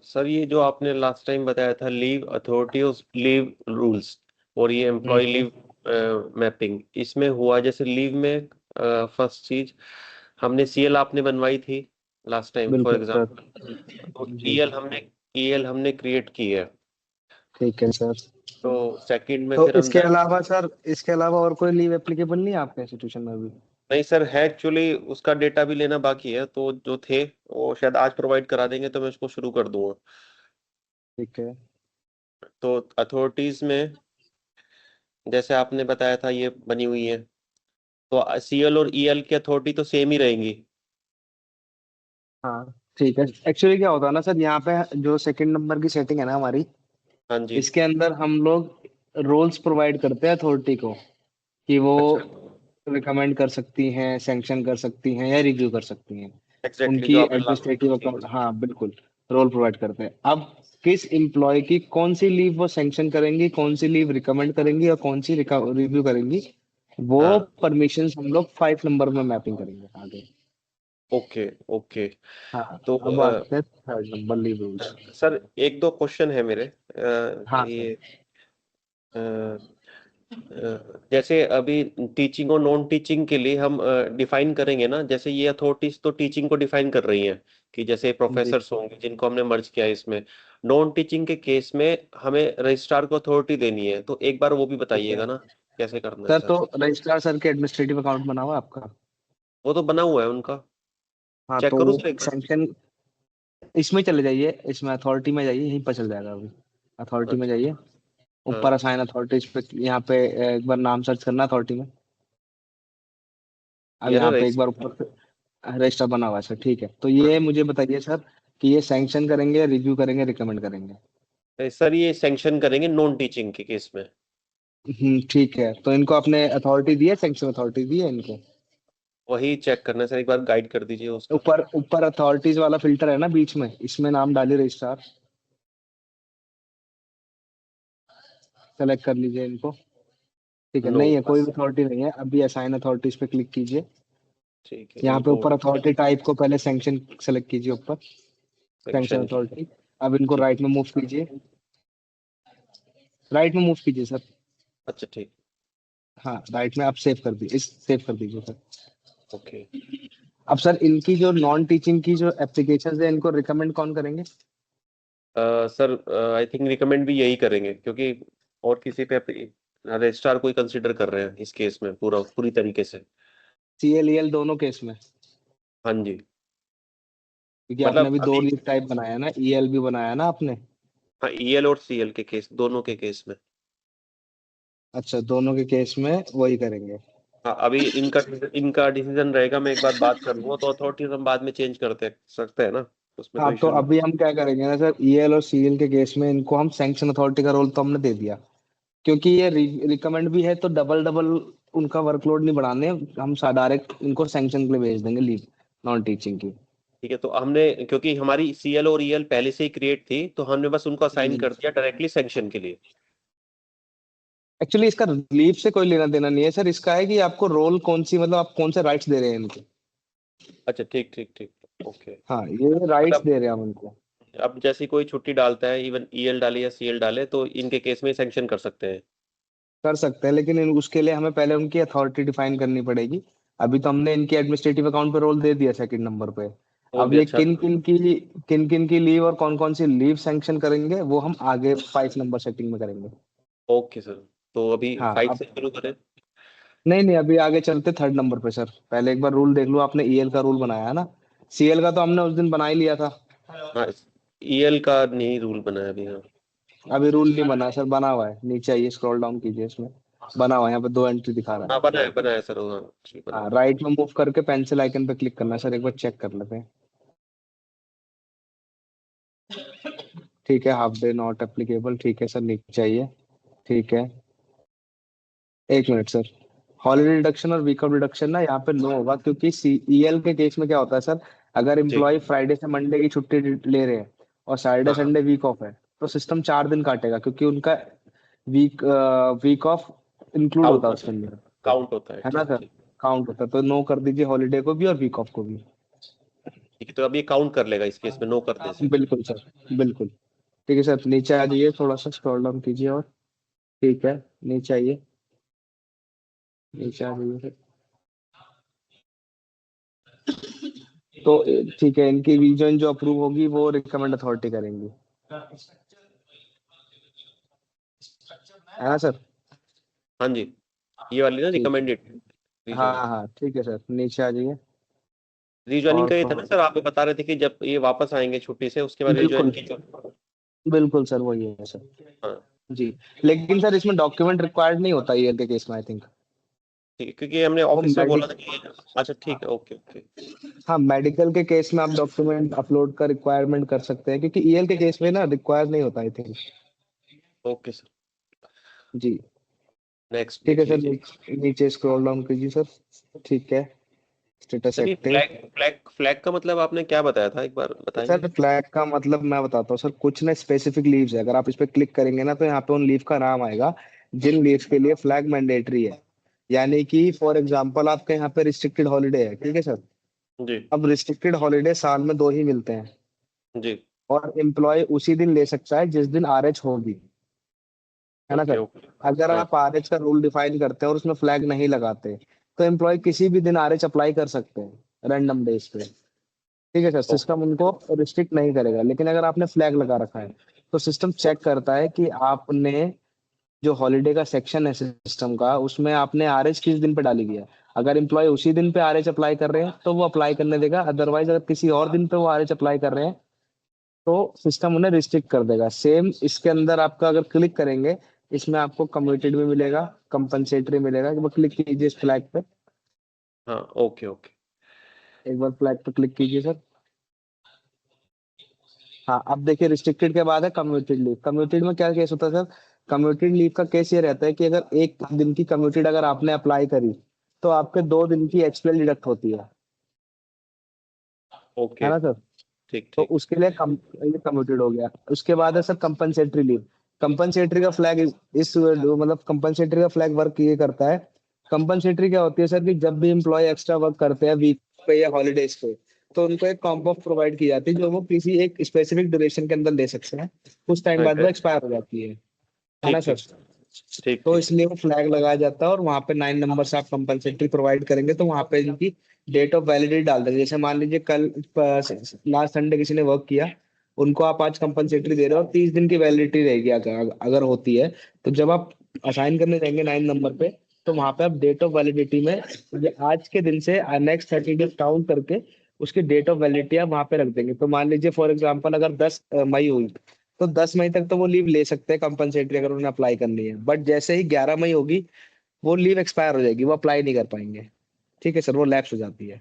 Sir ये जो आपने लास्ट टाइम बताया था लीव अथॉरिटीज लीव रूल्स और ये एम्प्लॉय हम्म, लीव मैपिंग, इसमें हुआ जैसे लीव में फर्स्ट चीज हमने सीएल आपने बनवाई थी लास्ट टाइम फॉर बिल्कुल सर। एग्जांपल, तो जी ईएल हमने क्रिएट की है। ठीक है सर। तो सेकंड में तो फिर हम इसके अलावा सर, इसके अलावा और कोई लीव एप्लीकेबल नहीं है आपके इंस्टीट्यूशन में अभी? नहीं सर है, एक्चुअली उसका डेटा भी लेना बाकी है, तो जो थे वो शायद आज प्रोवाइड करा देंगे तो मैं उसको शुरू कर दूंगा। ठीक है। तो अथॉरिटीज में जैसे आपने बताया था ये बनी हुई है, तो सीएल और ईएल की अथॉरिटी तो सेम ही रहेंगी। हाँ ठीक है। एक्चुअली क्या होता है ना सर, यहाँ पे जो सेकंड नंबर की सेटिंग है ना हमारी, हाँ जी। इसके अंदर हम लोग रोल्स प्रोवाइड करते हैं अथॉरिटी को, कि वो अच्छा, रिकमेंड कर सकती हैं, सैंक्शन कर सकती हैं या रिव्यू कर सकती हैं। एग्जैक्टली उनकी जो आपने एडमिनिस्ट्रेटिव जी अकाउंट, हाँ बिल्कुल, रोल प्रोवाइड करते हैं। अब किस एम्प्लॉय की कौन सी लीव वो सैंक्शन करेंगी, कौन सी लीव रिकमेंड करेंगी और कौन सी रिव्यू करेंगी, वो हाँ, परमिशंस हम लोग 5 नंबर में मैपिंग करेंगे आगे। Okay okay. हाँ। तो अब आते हैं third number, leave rules. Sir एक दो क्वेश्चन है मेरे हाँ सर। ये जैसे अभी टीचिंग और नॉन टीचिंग के लिए हम डिफाइन करेंगे ना, जैसे ये अथॉरिटीज तो टीचिंग को डिफाइन कर रही हैं कि जैसे जी प्रोफेसर्स होंगे जिनको हमने मर्ज किया है इसमें, नॉन टीचिंग के केस में हमें रजिस्ट्रार को अथॉरिटी देनी है, तो एक बार वो भी ठीक है बताइएगा ना कैसे करना है सर। सर। तो रजिस्ट्रार सर के एडमिनिस्ट्रेटिव अकाउंट बना हुआ है आपका? वो तो बना हुआ है उनका, हाँ चेक तो करूँ वो सर एक बार। सैंक्शन, इसमें चले जाइए, इसमें अथॉरिटी में जाइए, यहीं पर चल जाएगा अभी। अथॉरिटी में अच्छा। जाइए, हाँ। ऊपर असाइन अथॉरिटीज पे यहाँ पे एक बार नाम सर्च करना अथॉरिटी में। अब ये ना यहाँ पे एक बार रजिस्टर। ऊपर रजिस्टर बना हुआ है सर, ठीक है। तो ये मुझे बताइए सर, कि ये सैंक्शन करेंगे, रिव्यू करेंगे, रिकमेंड करेंगे? सर ये सैंक्शन करेंगे नॉन टीचिंग के केस में। ठीक है। तो इनको आपने अथॉरिटी दी है, सैंक्शन अथॉरिटी दी है इनको? वही चेक करना है सर, एक बार गाइड कर दीजिए उसका। ऊपर ऊपर अथॉरिटीज वाला फिल्टर है ना बीच में, इसमें नाम डालिए रजिस्ट्रार, सेलेक्ट कर लीजिए इनको। ठीक है, नो नहीं है, कोई बस। अथॉरिटी नहीं है अभी। असाइन अथॉरिटीज पे क्लिक कीजिए। ठीक है यहाँ पे इनको। ऊपर अथॉरिटी टाइप को पहले सैंक्शन सेलेक्ट कीजिए ऊपर, सैंक्शन सेक्शन की। अथॉरिटी। अब इनको ठीक। राइट में मूव कीजिए, राइट में मूव कीजिए सर। अच्छा ठीक। हाँ राइट में आप सेव कर दीजिए, इस सेव कर दीजिए सर। ओके। अब सर इनकी जो नॉन टीचिंग की जो एप्लीकेशन है, इनको रिकमेंड कौन करेंगे? सर आई थिंक रिकमेंड भी यही करेंगे, क्योंकि और किसी पे रजिस्ट्रार को ही कंसिडर कर रहे हैं इस केस में पूरा पूरी तरीके से। CLEL दोनों केस में? हाँ जी। क्योंकि आपने मतलब अभी दो अभी लीव टाइप बनाया ना, EL भी बनाया ना आपने? हाँ, ईएल और सीएल के केस, दोनों के केस में। अच्छा, दोनों के केस में वही करेंगे। हाँ अभी इनका इनका डिसीजन रहेगा, मैं एक बार बात कर लूंगा, तो अथॉरिटीज हम बाद में चेंज करते सकते हैं ना, उसमें हाँ कोई तो इशू नहीं। अभी हम क्या करेंगे ना सर, EL और CL के केस में इनको हम सैंक्शन अथॉरिटी का रोल तो हमने दे दिया, क्योंकि ये रिकमेंड भी है, तो डबल डबल उनका वर्कलोड नहीं बढ़ाने। हम डायरेक्ट इनको सैंक्शन के लिए भेज देंगे लीव, नॉन टीचिंग की। ठीक है, तो हमने क्योंकि हमारी सीएल और ईएल पहले से ही क्रिएट थी, तो हमने बस उनको असाइन कर दिया डायरेक्टली सैंक्शन के लिए। एक्चुअली इसका लीव से कोई लेना देना नहीं है सर, इसका है कि आपको रोल कौन सी, मतलब आप कौन से राइट्स दे रहे हैं इनको। अच्छा ठीक ठीक ठीक। ओके। हाँ ये राइट्स मतलब दे रहे हैं हम इनको। अब जैसे कोई छुट्टी डालता है, इवन ईएल डाले या सीएल डाले, तो इनके केस में सैंक्शन कर सकते हैं। कर सकते हैं, लेकिन उसके लिए हमें पहले उनकी अथॉरिटी डिफाइन करनी पड़ेगी। अभी तो हमने इनके एडमिनिस्ट्रेटिव अकाउंट पे रोल दे दिया सेकंड नंबर पे। वो अब भी ये अच्छा। किन किन की लीव और कौन कौन सी लीव सैंक्शन करेंगे, वो हम आगे 5 नंबर सेटिंग में करेंगे। ओके सर, तो अभी हाँ फाइव अब, से शुरू करें। नहीं नहीं, अभी आगे चलते थर्ड नंबर पे सर। पहले एक बार रूल देख लो, आपने EL का रूल बनाया है ना? CL का तो हमने उस दिन बना ही लिया था। हाँ, ईएल का नहीं रूल बना है अभी। हाँ। अभी रूल नहीं बना सर, बना हुआ है, नीचे आइए, स्क्रॉल डाउन कीजिए, इसमें बना हुआ है, यहाँ पे 2 एंट्री दिखा रहा हाँ है। बना है सर, हाँ जी बना हाँ है। राइट में मूव करके पेंसिल आइकन पे क्लिक करना है सर, एक बार चेक कर लेते हैं। ठीक है, हाफ डे नॉट एप्लीकेबल, ठीक है सर, नीचे आइए। ठीक है, एक मिनट सर। हॉलीडे डिडक्शन और वीक ऑफ डिडक्शन ना यहाँ पे नो होगा, क्योंकि CEL के केस में क्या होता है सर, अगर जी। एम्प्लॉय फ्राइडे से मंडे की छुट्टी ले रहे हैं और सैटरडे हाँ, संडे वीक ऑफ है, तो सिस्टम 4 दिन काटेगा, क्योंकि उनका week week off include count होता है होता उसके है। अंदर। काउंट होता है, है ना ठीक सर? ठीक। काउंट होता है, तो नो कर दीजिए हॉलीडे को भी और वीक ऑफ को भी। ठीक है, तो अब ये काउंट कर लेगा इस केस में नो करने से। बिल्कुल सर, बिल्कुल। ठीक है सर, नीचे आ जाइए, थोड़ा सा स्क्रॉल डाउन कीजिए और ठीक है, नीचे आइए, नीचे आ जाइए सर। तो ठीक है, इनकी रीजन जो अप्रूव होगी वो रिकमेंड अथॉरिटी करेंगी, है ना सर? हाँ जी, ये वाली ना ठीक है, रिकमेंडेड हाँ रीजॉइनिंग। हाँ ठीक है सर, नीचे आ जाइए। रीजॉइनिंग और का ये था ना थोड़ा, सर, आप बता रहे थे कि जब ये वापस आएंगे छुट्टी से उसके बाद रीजॉइन बिल्कुल, की जो। बिल्कुल सर, वही है सर। हाँ जी, लेकिन सर इसमें डॉक्यूमेंट रिक्वायर्ड नहीं होता ईयर के केस में, आई थिंक। ठीक है, क्योंकि हमने वो ऑफिस में बोला था मेडिक कि अच्छा ठीक है, ओके ओके। हाँ, मेडिकल के केस में आप डॉक्यूमेंट अपलोड का रिक्वायरमेंट कर सकते हैं, क्योंकि ईएल के केस में ना रिक्वायर नहीं होता, आई थिंक। ओके सर, जी, नेक्स्ट ठीक है देख सर, लीजिए। नीचे स्क्रॉल डाउन कीजिए सर। ठीक है, स्टेटस सर ये एक्टिव। फ्लैग फ्लैग फ्लैग का मतलब आपने क्या बताया था, एक बार बताएंगे। सर फ्लैग का मतलब मैं बताता हूँ सर, कुछ ना स्पेसिफिक लीव्स है, अगर आप इस पे क्लिक करेंगे ना तो यहाँ पे उन लीव का नाम आएगा जिन लीव्स के लिए फ्लैग मैंडेटरी है। यानी कि फॉर एग्जांपल आपके यहाँ पे रिस्ट्रिक्टेड हॉलीडे है, ठीक है सर। जी अब रिस्ट्रिक्टेड हॉलीडे साल में 2 ही मिलते हैं, जी। और एम्प्लॉय उसी दिन ले सकता है जिस दिन आरएच होगी, है ना ओके सर? ओके। अगर हाँ आप आरएच का रूल डिफाइन करते हैं और उसमें फ्लैग नहीं लगाते, तो एम्प्लॉय किसी भी दिन आरएच अप्लाई कर सकते हैं रैंडम डेज पे। ठीक है सर, ओके। सिस्टम उनको रिस्ट्रिक्ट नहीं करेगा। लेकिन अगर आपने फ्लैग लगा रखा है तो सिस्टम चेक करता है कि आपने जो हॉलीडे का सेक्शन है सिस्टम का, उसमें आपने आरएच किस दिन पे डाली गया। अगर एम्प्लॉय उसी दिन पे आरएच अप्लाई कर रहे हैं तो वो अप्लाई करने देगा, अदरवाइज अगर किसी और दिन पे वो आरएच अप्लाई कर रहे हैं तो सिस्टम उन्हें रिस्ट्रिक्ट कर देगा। सेम इसके अंदर आपका अगर क्लिक करेंगे, इसमें आपको कम्यूटेड भी मिलेगा, कंपनसेटरी मिलेगा। वो क्लिक कीजिए इस फ्लैग पे, हाँ ओके ओके। एक बार फ्लैग पे क्लिक कीजिए सर। हाँ, अब देखिए, रिस्ट्रिक्टेड के बाद है कम्यूटेड लीव। कम्यूटेड में क्या केस होता है सर? कम्यूटेड लीव का केस ये रहता है कि अगर एक दिन की कम्यूटेड अगर आपने अप्लाई करी, तो आपके 2 दिन की एचपीएल डिडक्ट होती है ओके। ना सर? ठीक तो ठीक। उसके लिए ये कम्यूटेड हो गया। उसके बाद है सर कंपनसेटरी लीव। कंपनसेटरी का फ्लैग इस मतलब कंपनसेटरी का फ्लैग वर्क ये करता है। कंपनसेटरी क्या होती है सर, कि जब भी एम्प्लॉय एक्स्ट्रा वर्क करते हैं वीक पे या हॉलीडेज पे, तो उनको एक कॉम्प ऑफ प्रोवाइड की जाती है जो वो किसी एक स्पेसिफिक ड्यूरेशन के अंदर ले सकते हैं। कुछ टाइम बाद राइट वो राइट। एक्सपायर हो जाती है ना ठीक सर? ठीक। ठीक तो ठीक। इसलिए वो फ्लैग लगाया जाता है, और वहां पे 9 नंबर से आप कंपनसेटरी प्रोवाइड करेंगे तो वहां पे इनकी डेट ऑफ वैलिडिटी डाल देंगे। जैसे मान लीजिए कल लास्ट संडे किसी ने वर्क किया, उनको आप आज कंपनसेटरी दे रहे हो और 30 दिन की वैलिडिटी रहेगी, अगर अगर होती है। तो जब आप असाइन करने जाएंगे 9 नंबर पे, तो वहां पे आप डेट ऑफ वैलिडिटी में ये आज के दिन से नेक्स्ट 30 डेज काउंट करके उसकी डेट ऑफ वैलिडिटी आप वहां पे रख देंगे। तो मान लीजिए फॉर एग्जांपल अगर 10 मई हुई, तो 10 मई तक तो वो लीव ले सकते हैं कंपनसेटरी, अगर उन्हें अप्लाई करनी है। बट जैसे ही 11 मई होगी, वो लीव एक्सपायर हो जाएगी, वो अप्लाई नहीं कर पाएंगे। ठीक है सर, वो लैप्स हो जाती है।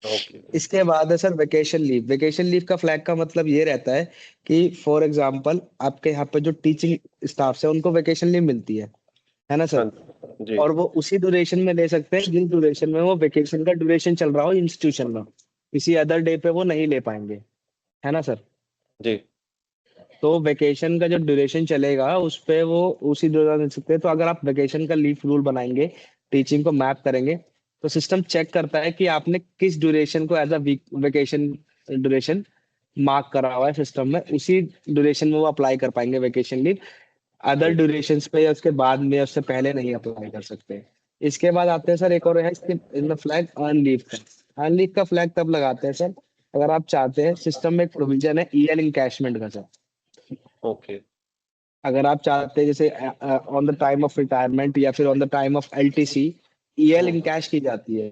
ओके। इसके बाद है sir vacation leave. Vacation leave का फ्लैग का मतलब ये रहता है कि फॉर एग्जांपल आपके यहाँ पे जो टीचिंग स्टाफ है उनको वेकेशन लीव मिलती है ना हाँ सर? जी और वो उसी ड्यूरेशन में ले सकते हैं जिस ड्यूरेशन में वो वेकेशन का ड्यूरेशन चल रहा हो इंस्टीट्यूशन में। किसी अदर डे पे वो नहीं ले पाएंगे, है ना सर? जी। तो वेकेशन का जो ड्यूरेशन चलेगा उस पे वो उसी दौरान दे सकते हैं। तो अगर आप वेकेशन का लीव रूल बनाएंगे, टीचिंग को मैप करेंगे, तो सिस्टम चेक करता है कि आपने किस ड्यूरेशन को as a week vacation duration mark करा हुआ है सिस्टम में, उसी ड्यूरेशन में वो अप्लाई कर पाएंगे वेकेशन लीव। अदर जी। ड्यूरेशंस पे या उसके बाद में या उससे पहले नहीं अप्लाई कर सकते। इसके बाद आते हैं सर, एक और है इसके इनमें फ्लैग अर्न लीव का। अर्न लीव का फ्लैग तब लगाते हैं सर, अगर आप चाहते हैं, सिस्टम में एक प्रोविजन है ईएल इनकैशमेंट का सर। ओके। अगर आप चाहते हैं जैसे on the time of retirement या फिर on the time of LTC, EL in cash की जाती है।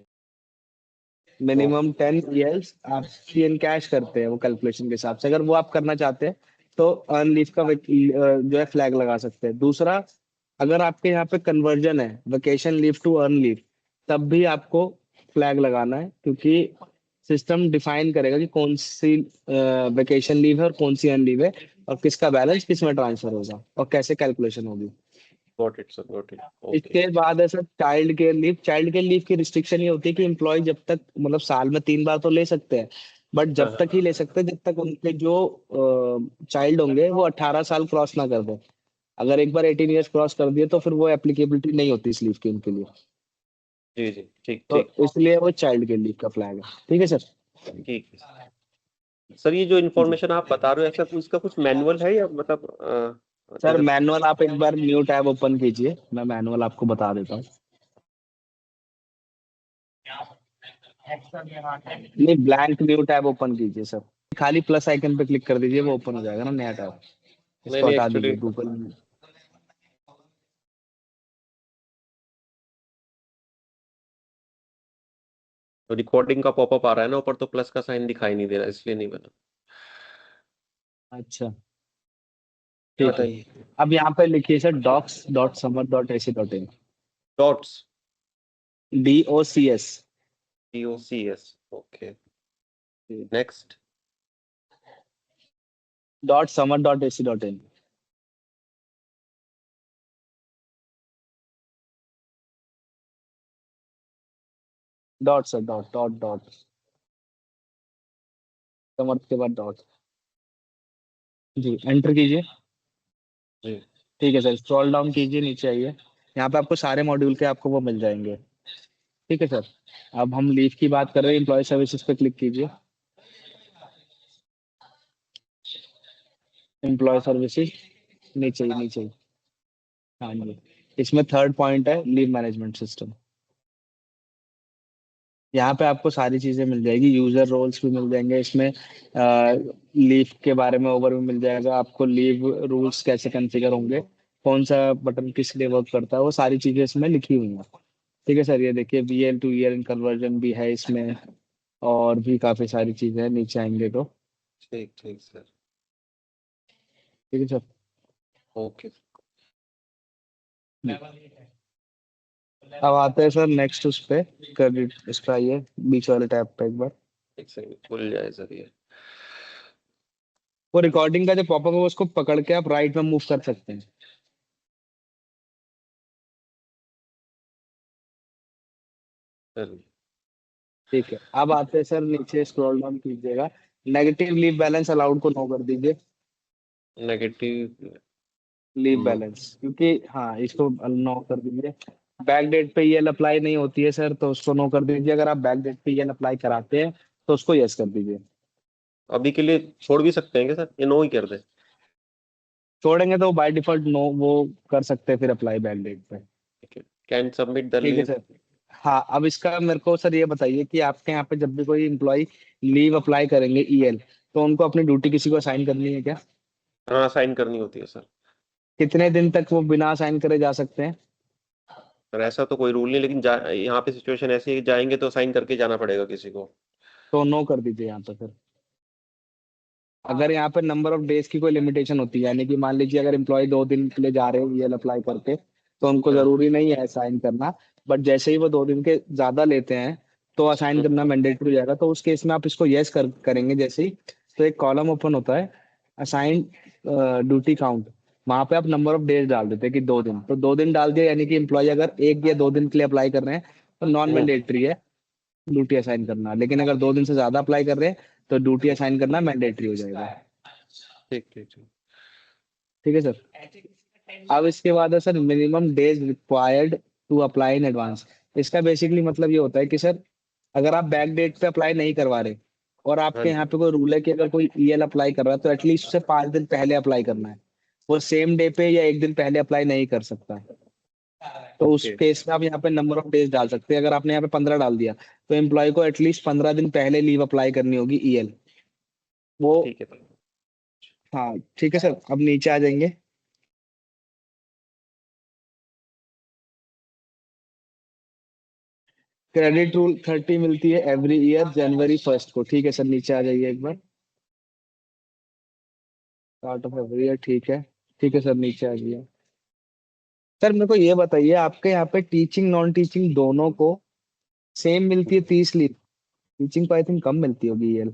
Minimum okay. 10 ईएल्स आप इन कैश करते हैं वो कैलकुलेशन के हिसाब से। अगर वो आप करना चाहते हैं तो अर्न लीव का जो है फ्लैग लगा सकते हैं। दूसरा, अगर आपके यहाँ पे कन्वर्जन है vacation leave to earn leave, तब भी आपको फ्लैग लगाना है, क्योंकि सिस्टम डिफाइन करेगा कि कौन सी वेकेशन लीव है और कौन सी अर्न लीव है, और किसका बैलेंस किस में ट्रांसफर होगा और कैसे कैलकुलेशन होगी। Got it sir, got it. Okay. इसके बाद है sir child care leave. Child care leave की रिस्ट्रिक्शन ये होती है कि एम्प्लॉय जब तक मतलब साल में 3 बार तो ले सकते हैं, बट हाँ जब तक हाँ। ही ले सकते हैं जब तक उनके जो चाइल्ड होंगे वो 18 साल क्रॉस ना कर दे। अगर एक बार 18 ईयर्स क्रॉस कर दिए तो फिर वो एप्लीकेबिलिटी नहीं होती इस लीव की उनके लिए। जी जी ठीक तो ठीक। इसलिए वो चाइल्ड केयर लीव का फ्लैग है। ठीक है सर? ठीक है सर, ये जो इन्फॉर्मेशन आप बता रहे हो ऐसा कुछ इसका कुछ मैनुअल है या मतलब सर जैसे मैनुअल आप एक बार न्यू टैब ओपन कीजिए, मैं मैनुअल आपको बता देता हूँ। नहीं, ब्लैंक न्यू टैब ओपन कीजिए सर, खाली प्लस आइकन पे क्लिक कर दीजिए, वो ओपन हो जाएगा ना नया टैब। इसको मैंने हटा एक्चुअली दीजिए गूगल। रिकॉर्डिंग का पॉपअप आ रहा है ना ऊपर, तो प्लस का साइन दिखाई नहीं दे रहा, इसलिए नहीं बना। अच्छा ठीक है। बताइए। अब यहाँ पे लिखिए sir docs.summer.ac.in। Dots. DOCS। DOCS। Okay. Next. .summer.ac.in। Dot sir, dot dot dot, summer के बाद डॉट। जी एंटर कीजिए। जी। ठीक है सर, स्क्रॉल डाउन कीजिए, नीचे आइए। यहाँ पे आपको सारे मॉड्यूल के आपको वो मिल जाएंगे। ठीक है सर। अब हम लीव की बात कर रहे हैं, एम्प्लॉय सर्विसेज पे क्लिक कीजिए। एम्प्लॉय सर्विसेज, नीचे ही नीचे ही। हाँ जी, इसमें थर्ड पॉइंट है लीव मैनेजमेंट सिस्टम। यहाँ पे आपको सारी चीजें मिल जाएगी, यूजर रोल्स भी मिल जाएंगे इसमें। लीव के बारे में ओवरव्यू मिल जाएगा आपको, लीव रूल्स कैसे कॉन्फ़िगर होंगे, कौन सा बटन किस लिए वर्क करता है, वो सारी चीजें इसमें लिखी हुई हैं। ठीक है सर, ये देखिए VL टू EL कन्वर्जन भी है इसमें, और भी काफी सारी चीजें हैं, नीचे आएंगे तो। ठीक ठीक सर। ठीक है सर। ओके। अब आते हैं सर नेक्स्ट उस पे, क्रेडिट इस पे आइए, बीच वाले टैब पे एक बार। एक सेकंड खुल जाए सर ये। वो रिकॉर्डिंग का जो पॉपअप है उसको पकड़ के आप राइट में मूव कर सकते हैं। सर ठीक है, अब आते हैं सर नीचे, स्क्रॉल डाउन कीजिएगा, नेगेटिव लीव बैलेंस अलाउड को नो कर दीजिए। नेगेटिव। Leave no. बैलेंस, क्योंकि हाँ इसको नो कर दीजिए। बैक डेट पे ईएल अप्लाई नहीं होती है सर, तो उसको नो कर दीजिए। अगर आप बैक डेट पे ईएल अप्लाई कराते हैं तो उसको यस कर दीजिए। अभी के लिए छोड़ भी सकते हैं क्या सर, ये नो ही कर दे? छोड़ेंगे तो बाय डिफॉल्ट नो वो कर सकते हैं फिर अप्लाई बैक डेट पे। ठीक है। कैन सबमिट द ठीक है लीव। सर। हाँ, अब इसका मेरे को सर ये बताइए कि आपके यहाँ पे जब भी कोई इम्प्लॉय लीव अप्लाई करेंगे ईएल, तो उनको अपनी ड्यूटी किसी को असाइन करनी है क्या? हाँ साइन करनी होती है सर। कितने दिन तक वो बिना असाइन करे जा सकते हैं? सर ऐसा तो कोई रूल नहीं, लेकिन यहाँ पे सिचुएशन ऐसी है कि जाएंगे तो साइन करके जाना पड़ेगा किसी को। तो नो कर दीजिए यहाँ पे फिर। अगर यहाँ पे नंबर ऑफ डेज की कोई लिमिटेशन होती है, यानी कि मान लीजिए अगर एम्प्लॉय 2 दिन के लिए जा रहे हैं ईएल अप्लाई करके, तो उनको हाँ। जरूरी नहीं है असाइन करना। बट जैसे ही वो 2 दिन के ज्यादा लेते हैं तो असाइन हम्म, करना मैंडेटरी हो जाएगा। तो उस केस में आप इसको यस करेंगे जैसे ही, तो एक कॉलम ओपन होता है, असाइन ड्यूटी काउंट। वहां पे आप नंबर ऑफ डेज डाल देते हैं कि 2 दिन, तो 2 दिन डाल दिया, यानी कि एम्प्लॉय अगर 1 या 2 दिन के लिए अप्लाई कर रहे हैं तो नॉन हम्म, मैंडेटरी है ड्यूटी असाइन करना। लेकिन अगर 2 दिन से ज्यादा अप्लाई कर रहे हैं तो ड्यूटी असाइन करना मैंडेटरी हो जाएगा। ठीक ठीक ठीक। ठीक है सर। अब इसके बाद है sir minimum days required to apply in advance. इसका बेसिकली मतलब ये होता है कि सर अगर आप बैक डेट पे अप्लाई नहीं करवा रहे, और हाँ आपके यहाँ जी। पे कोई रूल है कि अगर कोई ईएल अप्लाई कर रहा है तो एटलीस्ट उसे 5 दिन पहले अप्लाई करना है, वो सेम डे पे या एक दिन पहले अप्लाई नहीं कर सकता। तो उस ओके। केस में आप यहाँ पे नंबर ऑफ डेज डाल सकते हैं। अगर आपने यहाँ पे 15 डाल दिया, तो एम्प्लॉय को एटलीस्ट 15 दिन पहले लीव अप्लाई करनी होगी ईएल वो। ठीक है। हाँ ठीक है सर, अब नीचे आ जाएंगे। क्रेडिट रूल 30 मिलती है एवरी ईयर जनवरी 1 को। ठीक है सर, नीचे आ जाइए एक बार, स्टार्ट ऑफ एवरी ईयर। ठीक है, ठीक है सर, नीचे आ जाइए। सर मेरे को ये बताइए, आपके यहाँ पे टीचिंग नॉन टीचिंग दोनों को सेम मिलती है 30 लीव? टीचिंग को आई थिंक कम मिलती होगी ईएल।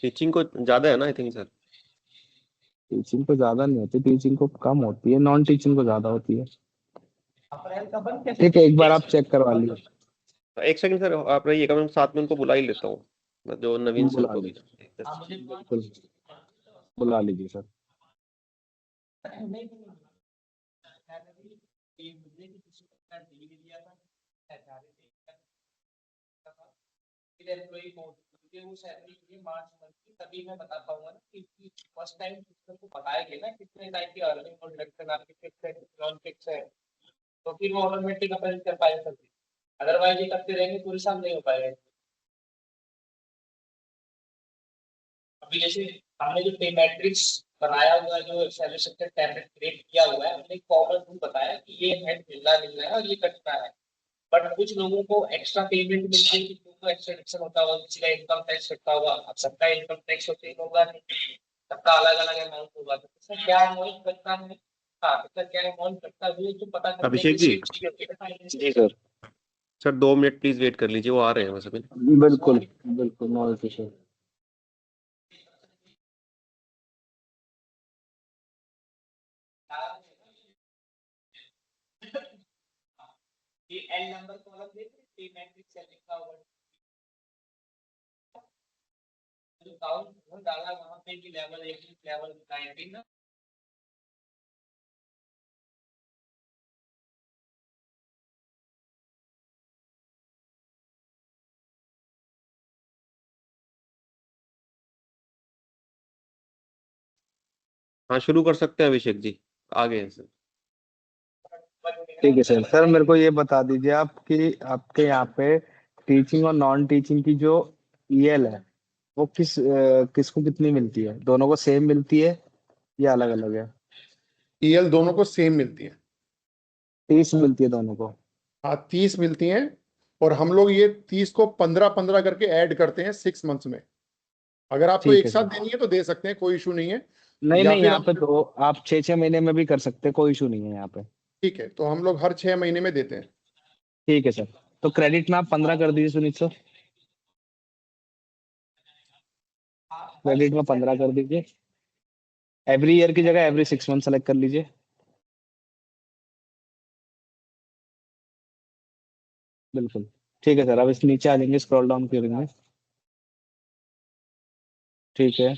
टीचिंग को ज्यादा है ना आई थिंक सर। टीचिंग को ज्यादा नहीं होती, टीचिंग को कम होती है, नॉन टीचिंग को ज्यादा होती है। ठीक है, एक बार एक आप चेक करवा लीजिए। एक सेकंड सर, आप रहिएगा, मैं साथ में उनको बुला ही लेता हूँ, मैं जो नवीन सर बुला को भी। लीजिए, बिल्कुल, बुला लीजिए सर। एम्प्लॉई को मुझे वो सैलरी की मार्च मंथ की, तभी मैं बता पाऊंगा ना कि फर्स्ट टाइम सिस्टम को बताएंगे ना कितने टाइप की अर्निंग और डिडक्शन आपकी फिक्स है नॉन फिक्स है, तो फिर वो ऑटोमेटिक अपन कर पाएंगे सब। अदरवाइज ये करते रहेंगे पूरे साल नहीं हो पाएगा। अभी जैसे हमने जो पे मैट्रिक्स बनाया हुआ है, जो एक्सेल स्ट्रक्चर टेम्पलेट क्रिएट किया हुआ है, हमने कॉमन रूल बताया कि ये हेड मिलना है और ये कटना है। बट कुछ लोगों को एक्स्ट्रा पेमेंट मिलती है, कुछ लोगों को एक्स्ट्रा डिडक्शन होता होगा, किसी का इनकम टैक्स कटता होगा। अब सबका इनकम टैक्स तो सेम होगा नहीं, सबका अलग अलग अमाउंट होगा, तो इसका क्या अमाउंट कटता है, हाँ इसका क्या अमाउंट कटता है वो तो पता करने अभिषेक की जी। चीज होती है ना। जी sir. Sir 2 minute please wait कर लीजिए, वो आ रहे हैं बस अभी। बिल्कुल बिल्कुल, नो इशू। ये एल नंबर कॉलम देखिए, पे मैट्रिक्स से लिखा हुआ है, जो काउंट डाला वहां पे कि लेवल 18 लेवल 19 ना। हाँ शुरू कर सकते हैं अभिषेक जी, आ गए हैं सर। ठीक है सर। सर मेरे को ये बता दीजिए आप कि आपके यहाँ पे टीचिंग और नॉन टीचिंग की जो ईएल है वो किसको कितनी मिलती है? दोनों को सेम मिलती है या अलग अलग है? ईएल दोनों को सेम मिलती है। 30 मिलती है दोनों को? हाँ 30 मिलती हैं, और हम लोग ये 30 को 15-15 करके ऐड करते हैं 6 मंथ्स में। अगर आपको ठीक एक है साथ सर। देनी है तो दे सकते हैं, कोई इशू नहीं है। नहीं या नहीं, फिर यहाँ पे तो आप 6-6 महीने में भी कर सकते हैं, कोई इशू नहीं है यहाँ पे। ठीक है, तो हम लोग हर 6 महीने में देते हैं। ठीक है सर। तो क्रेडिट में आप 15 कर दीजिए सुनीत सर। क्रेडिट में 15 कर दीजिए। एवरी ईयर की जगह एवरी 6 मंथ सेलेक्ट कर लीजिए। बिल्कुल। ठीक है सर, अब इस नीचे आ जाएंगे, स्क्रॉल डाउन करेंगे। ठीक है।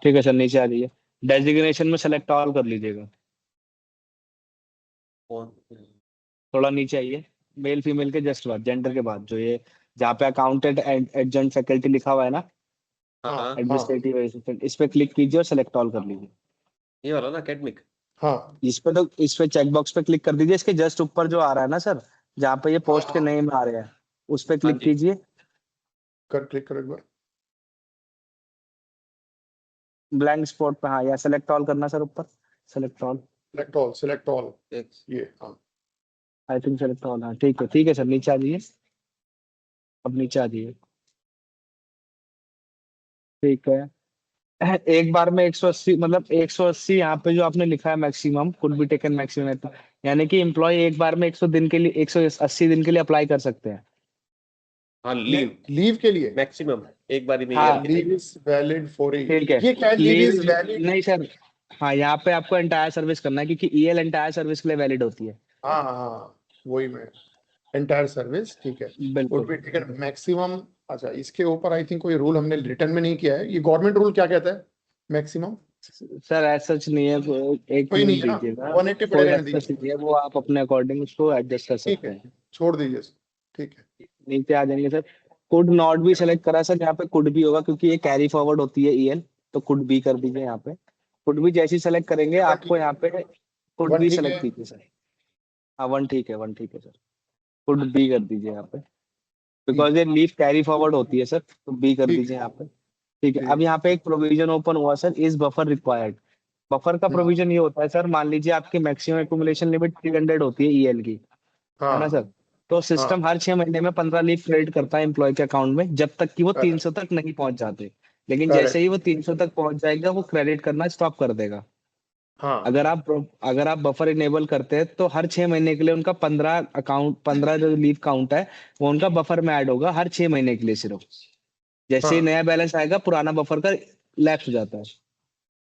ठीक है सर, नीचे आ जाइए। डेजिग्नेशन में सेलेक्ट ऑल कर लीजिएगा। कौन? थोड़ा नीचे आइए, मेल फीमेल के जस्ट बाद, जेंडर के बाद, जो ये जहाँ पे अकाउंटेंट एडजंट फैकल्टी लिखा हुआ है ना, हाँ हाँ हाँ, हाँ एडमिनिस्ट्रेटिव असिस्टेंट, इस पे क्लिक कीजिए और सेलेक्ट ऑल कर लीजिए। ये वाला ना एकेडमिक। हाँ इस पे चेकबॉक्स पे क्लिक कर दीजिए। इसके जस्ट ऊपर जो आ रहा है ना सर, जहाँ पे ये पोस्ट के नेम आ रहे हैं, उस पे हाँ क्लिक जी। कीजिए। क्लिक करो एक बार। ब्लैंक स्पॉट पे, हाँ, या सेलेक्ट ऑल करना सर ऊपर। सेलेक्ट ऑल, सेलेक्ट ऑल एक ये हाँ। आई थिंक सेलेक्ट ऑल, हाँ ठीक है सर, नीचे आ जाइए। अब नीचे आ जाइए। ठीक है। एक बार में 180, मतलब 180 यहाँ पे जो आपने लिखा है maximum could be taken maximum, यानी कि एम्प्लॉय एक बार में 100 दिन के लिए, 180 दिन के लिए अप्लाई कर सकते हैं। हाँ, लीव लीव के लिए मैक्सिमम एक बारी में ईयर हाँ के leave time. Is valid for ठीक है। ये क्या है, लीव लीव इज वैलिड। नहीं सर, हाँ यहाँ पे आपको एंटायर सर्विस करना है, क्योंकि ईएल एंटायर सर्विस के लिए वैलिड होती है। हाँ हाँ हाँ, वही मैं एंटायर सर्विस ठीक है। वुड बिल्कुल बी टेकन मैक्सिमम। अच्छा, इसके ऊपर आई थिंक कोई रूल हमने रिटर्न में नहीं किया है, ये गवर्नमेंट रूल क्या कहता है मैक्सिमम? सर, ऐसा सच नहीं है, एक कोई नहीं मिनट है ना, दीजिएगा। 180 पड़े कोई रहने ऐसा दीजिए। नहीं है, वो आप अपने अकॉर्डिंग उसको एडजस्ट कर ठीक सकते है, हैं। छोड़ दीजिए। ठीक है। नीचे आ जाएंगे सर। कुड नॉट भी सेलेक्ट करा सर, यहाँ पे कुड भी होगा, क्योंकि ये कैरी फॉरवर्ड होती है ईएल, तो कुड भी कर दीजिए यहाँ पे। कुड भी जैसी सेलेक्ट करेंगे वन आपको ठीक है, यहाँ पे कुड वन भी ठीक है। सेलेक्ट कीजिए सर। हाँ, वन ठीक है सर। कुड बी कर दीजिए यहाँ पे, ठीक बिकॉज ये लीफ कैरी फॉरवर्ड होती है सर, तो बी कर ठीक दीजिए है यहाँ पे। ठीक है। अब ठीक। यहाँ पे एक प्रोविजन ओपन हुआ sir, is buffer required. Buffer का हम्म, प्रोविजन ये होता है सर, मान लीजिए आपकी मैक्सिमम एक्यूमुलेशन लिमिट 300 होती है ईएल की, है ना हाँ सर? तो हाँ सिस्टम हर 6 महीने में 15 लीव क्रेडिट करता है एम्प्लॉय के अकाउंट में, जब तक कि वो करेक्ट 300 तक नहीं पहुंच जाते। लेकिन जैसे ही करेक्ट। वो 300 तक पहुंच जाएगा, वो क्रेडिट करना स्टॉप कर देगा। हाँ अगर आप बफर इनेबल करते हैं, तो हर 6 महीने के लिए उनका 15 जो लीव काउंट है, वो उनका बफर में ऐड होगा हर 6 महीने के लिए सिर्फ। जैसे ही हाँ नया बैलेंस आएगा, पुराना बफर का लैप्स हो जाता है।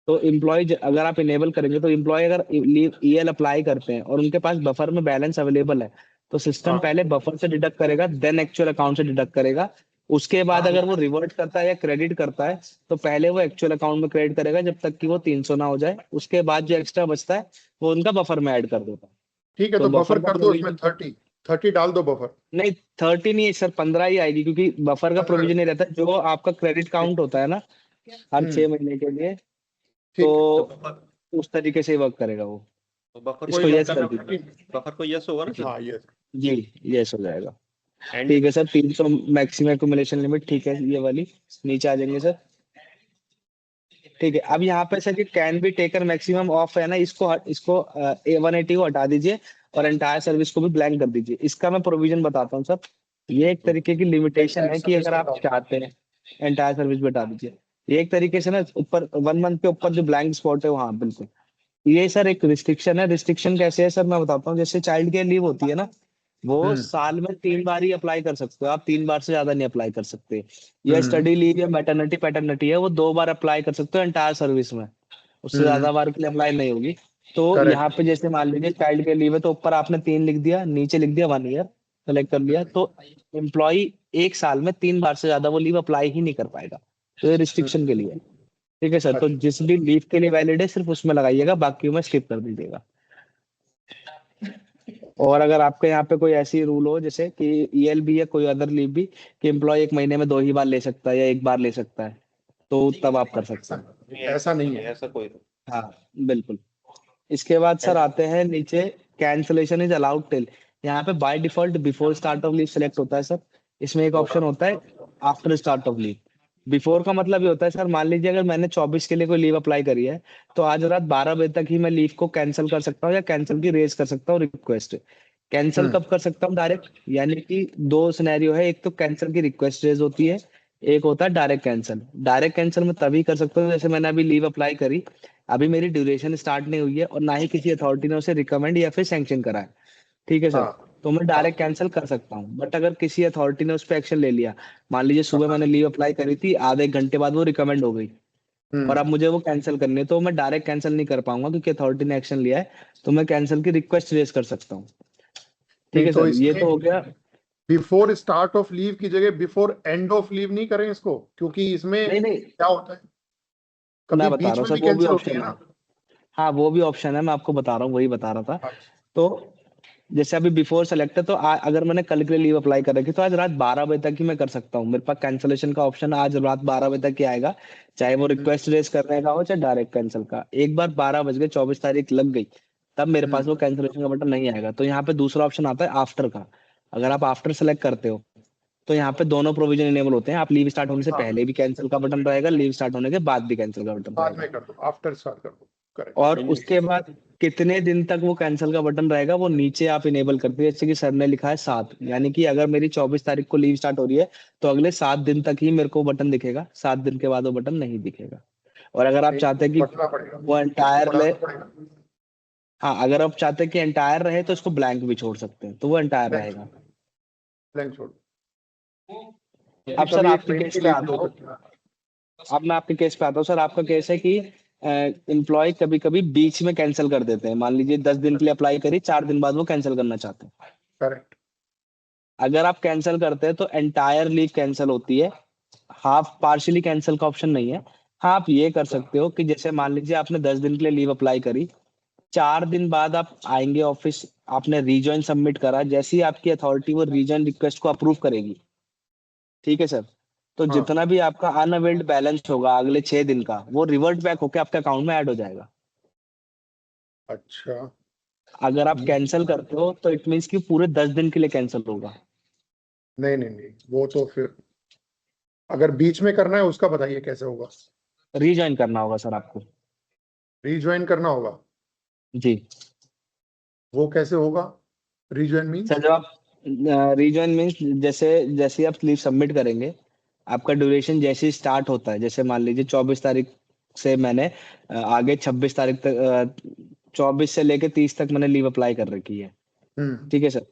तो इम्प्लॉय, अगर आप इनेबल करेंगे, तो इम्प्लॉय अगर ईएल अप्लाई करते हैं और उनके पास बफर में बैलेंस अवेलेबल है, तो सिस्टम हाँ पहले बफर से डिडक्ट करेगा, देन एक्चुअल अकाउंट से डिडक्ट करेगा। उसके बाद हाँ अगर वो रिवर्ट करता है या क्रेडिट करता है, तो पहले वो एक्चुअल अकाउंट में क्रेडिट करेगा जब तक कि वो 300 ना हो जाए। उसके बाद जो एक्स्ट्रा बचता है, वो उनका बफर में ऐड कर देता है। ठीक है, तो तो बफर बफर का कर दो उसमें प्रोविजन, 30। 30 डाल दो बफर। नहीं 30 नहीं है सर, 15 ही आएगी, क्योंकि बफर का 15 प्रोविजन ही रहता है जो आपका क्रेडिट काउंट होता है ना हर 6 महीने के लिए, तो ठीक है। तो बफर उस तरीके से ही वर्क करेगा वो। तो बफर इसको को यस करना कर दीजिए। बफर को यस होगा ना सर? हाँ ये जी यस हो जाएगा। एंड ठीक है सर, 300 मैक्सिमम एक्यूमुलेशन लिमिट, ठीक है ये वाली नीचे आ जाएंगे सर। ठीक है, अब यहाँ पे सर ये can be taken maximum of है ना, इसको A180 को हटा दीजिए और एंटायर सर्विस को भी ब्लैंक कर दीजिए। इसका मैं प्रोविजन बताता हूँ सर। ये एक तरीके की लिमिटेशन है कि अगर आप चाहते हैं एंटायर सर्विस भी हटा दीजिए। ये एक तरीके से ना ऊपर 1 मंथ के ऊपर जो ब्लैंक स्पॉट है वहाँ बिल्कुल, ये सर एक रिस्ट्रिक्शन है। रिस्ट्रिक्शन कैसे है सर मैं बताता हूँ। जैसे चाइल्ड केयर लीव होती है ना, वो साल में 3 बार ही अप्लाई कर सकते हो आप, 3 बार से ज्यादा नहीं अप्लाई कर सकते। या स्टडी लीव या मैटरनिटी पैटर्निटी है, वो 2 बार अप्लाई कर सकते हो एंटायर सर्विस में, उससे ज्यादा बार के लिए अप्लाई नहीं होगी। तो यहाँ करेक्ट। पे जैसे मान लीजिए चाइल्ड केयर लीव है, तो ऊपर आपने 3 लिख दिया, नीचे लिख दिया 1 ईयर, सेलेक्ट कर लिया, तो एम्प्लॉय एक साल में 3 बार से ज्यादा वो लीव अप्लाई ही नहीं कर पाएगा। तो ये रिस्ट्रिक्शन के लिए है। ठीक है सर, तो जिस भी लीव के लिए वैलिड है सिर्फ उसमें लगाइएगा, बाकी में स्किप कर दीजिएगा। और अगर आपके यहाँ पे कोई ऐसी रूल हो जैसे कि ELB या कोई अदर लीव भी, कि एम्प्लॉय एक महीने में 2 ही बार ले सकता है या 1 बार ले सकता है, तो तब आप कर सकते हैं। ऐसा नहीं है। ऐसा कोई हाँ बिल्कुल। इसके बाद सर आते हैं नीचे, कैंसलेशन इज अलाउड टिल। यहाँ पे by default before start of leave select होता है सर। इसमें एक ऑप्शन होता है after start of leave. Before का मतलब ये होता है सर, मान लीजिए अगर मैंने 24 के लिए कोई लीव अप्लाई करी है, तो आज रात 12 बजे तक ही मैं लीव को कैंसिल कर सकता हूँ या कैंसिल की रेज कर सकता हूँ रिक्वेस्ट। कैंसिल कब कर सकता हूँ? डायरेक्ट, यानी कि दो सिनेरियो है, एक तो कैंसिल की रिक्वेस्ट रेज होती है, एक होता है डायरेक्ट कैंसिल। डायरेक्ट कैंसिल में तभी कर सकते हो जैसे मैंने अभी लीव अप्लाई करी, अभी मेरी ड्यूरेशन स्टार्ट नहीं हुई है और ना ही किसी अथॉरिटी ने उसे रिकमेंड या फिर सैंक्शन करा है, ठीक है सर, हाँ तो मैं डायरेक्ट कैंसिल कर सकता हूँ। बट अगर किसी अथॉरिटी ने उस पर एक्शन ले लिया, मान लीजिए सुबह मैंने लीव अप्लाई करी थी, आधे एक घंटे बाद वो रिकमेंड हो गई और अब मुझे वो कैंसिल करनी है, तो मैं डायरेक्ट कैंसिल नहीं कर पाऊंगा क्योंकि अथॉरिटी ने एक्शन लिया है, तो मैं कैंसिल की रिक्वेस्ट रेज कर सकता हूँ। ठीक नहीं है तो सर, ये तो इसमें हो गया। बिफोर स्टार्ट ऑफ लीव की जगह बिफोर एंड ऑफ लीव नहीं करें इसको, क्योंकि इसमें नहीं नहीं, क्या होता है कभी मैं बता रहा बीच हूँ में सर, भी वो भी कैंसिल होती ऑप्शन है है। ना। हाँ वो भी ऑप्शन है, मैं आपको बता रहा हूँ, वही बता रहा था। अच्छा। तो जैसे अभी बिफोर सेलेक्ट है, तो अगर मैंने कल के लिए लीव अप्लाई कर रखी तो आज रात 12 बजे तक ही मैं कर सकता हूँ। मेरे पास कैंसिलेशन का ऑप्शन आज रात 12 बजे तक ही आएगा, चाहे वो रिक्वेस्ट रेज करने का हो चाहे डायरेक्ट कैंसिल का। एक बार 12 बज गए, 24 तारीख लग गई, तब मेरे पास वो कैंसिलेशन का बटन नहीं आएगा। तो यहाँ पे दूसरा ऑप्शन आता है आफ्टर का। अगर आप आफ्टर सेलेक्ट करते हो तो यहाँ पे दोनों प्रोविजन इनेबल होते हैं। आप लीव स्टार्ट होने से हाँ पहले भी कैंसिल का बटन रहेगा, लीव स्टार्ट होने के बाद भी कैंसिल का बटन बाद रहेगा। में कर दो, आफ्टर स्टार्ट कर दो। करेक्ट। और उसके बाद कितने दिन तक वो कैंसिल का बटन रहेगा वो नीचे आप इनेबल करते हैं, जैसे कि सर ने लिखा है 7, यानी कि अगर मेरी 24 तारीख को लीव स्टार्ट हो रही है तो अगले 7 दिन तक ही मेरे को बटन दिखेगा, 7 दिन के बाद वो बटन नहीं दिखेगा। और अगर आप चाहते हैं कि पढ़ना पड़ेगा, वो इसको एंटायर ले, पढ़ाना पड़ेगा। हाँ अगर आप चाहते हैं कि एंटायर रहे तो इसको ब्लैंक भी छोड़ सकते हैं, तो वो एंटायर ब्लैंक रहेगा। ब्लैंक छोड़। अब सर कभी एक आपके महीने केस की पे लीव आता हो हूँ। सकती है। अब मैं आपके केस पे आता हूँ सर। आपका केस है कि एम्प्लॉय कभी कभी बीच में कैंसिल कर देते हैं। मान लीजिए 10 दिन के लिए अप्लाई करी, 4 दिन बाद वो कैंसिल करना चाहते हैं। करेक्ट। अगर आप कैंसिल करते हैं तो एंटायर लीव कैंसिल होती है, हाफ पार्शियली कैंसिल का ऑप्शन नहीं है। हाँ आप ये कर सकते हो कि जैसे मान लीजिए आपने 10 दिन के लिए लीव अप्लाई करी, 4 दिन बाद आप आएंगे ऑफिस, आपने रीजॉइन सबमिट करा, जैसे ही आपकी अथॉरिटी वो रीजॉइन रिक्वेस्ट को अप्रूव करेगी, ठीक है सर, तो हाँ जितना भी आपका अनअवेल्ड बैलेंस होगा अगले 6 दिन का, वो रिवर्ट बैक होकर आपके अकाउंट में ऐड हो जाएगा। अच्छा। अगर आप कैंसिल करते हो तो इट मीन्स कि पूरे 10 दिन के लिए कैंसिल होगा। नहीं नहीं नहीं, वो तो फिर अगर बीच में करना है उसका बताइए कैसे होगा। रीजॉइन करना होगा सर आपको। रीज्वाइन करना होगा। जी वो कैसे होगा? Rejoin sir, means? जब आप रीजॉइन मीन्स जैसे जैसे ही आप स्लीव सबमिट करेंगे, आपका ड्यूरेशन जैसे ही स्टार्ट होता है, जैसे मान लीजिए 24 तारीख से मैंने आगे 26 तारीख तक, 24 से लेके 30 तक मैंने लीव अप्लाई कर रखी है, हम्म। ठीक है सर।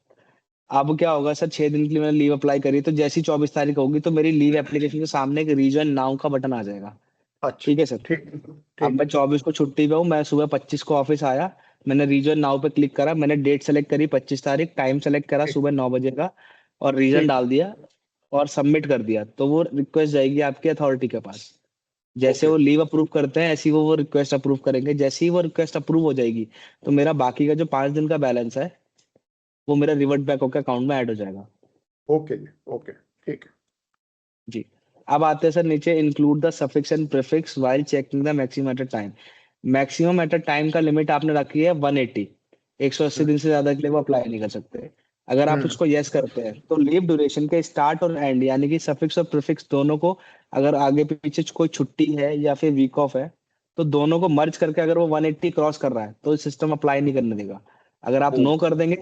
अब क्या होगा सर, 6 दिन के लिए मैंने लीव अप्लाई करी, तो जैसी 24 तारीख होगी तो मेरी लीव एप्लीकेशन के सामने एक रीजन नाउ का बटन आ जाएगा, अच्छा। ठीक है सर। ठीक अब ठीक। मैं 24 को छुट्टी पे हूँ, मैं सुबह 25 को ऑफिस आया, मैंने रीजन नाउ पे क्लिक करा, मैंने डेट सेलेक्ट करी 25 तारीख, टाइम सेलेक्ट करा ठीक सुबह 9 बजे का, और रीजन ठीक। डाल दिया और सबमिट कर दिया, तो वो रिक्वेस्ट जाएगी आपकी अथॉरिटी के पास। जैसे ओके। वो लीव अप्रूव करते हैं ऐसे ही वो रिक्वेस्ट अप्रूव करेंगे। जैसे ही वो रिक्वेस्ट अप्रूव हो जाएगी तो मेरा बाकी का जो 5 दिन का बैलेंस है वो मेरा रिवर्ट बैक होकर अकाउंट में ऐड हो जाएगा। ओके जी, ओके, ठीक है। जी। अब आते हैं सर नीचे, include the suffix and prefix while checking the maximum at a time. Maximum at a time का लिमिट आपने रखी है 180। 180 दिन से ज्यादा के लिए वो अप्लाई नहीं कर सकते। अगर आप उसको यस करते हैं तो लीव ड्यूरेशन के स्टार्ट और एंड यानी कि सफिक्स और प्रीफिक्स दोनों को, अगर आगे पीछे कोई छुट्टी है या फिर वीक ऑफ है, तो दोनों को मर्ज करके अगर वो 180 क्रॉस कर रहा है तो सिस्टम अप्लाई नहीं करने देगा। अगर आप नो कर देंगे,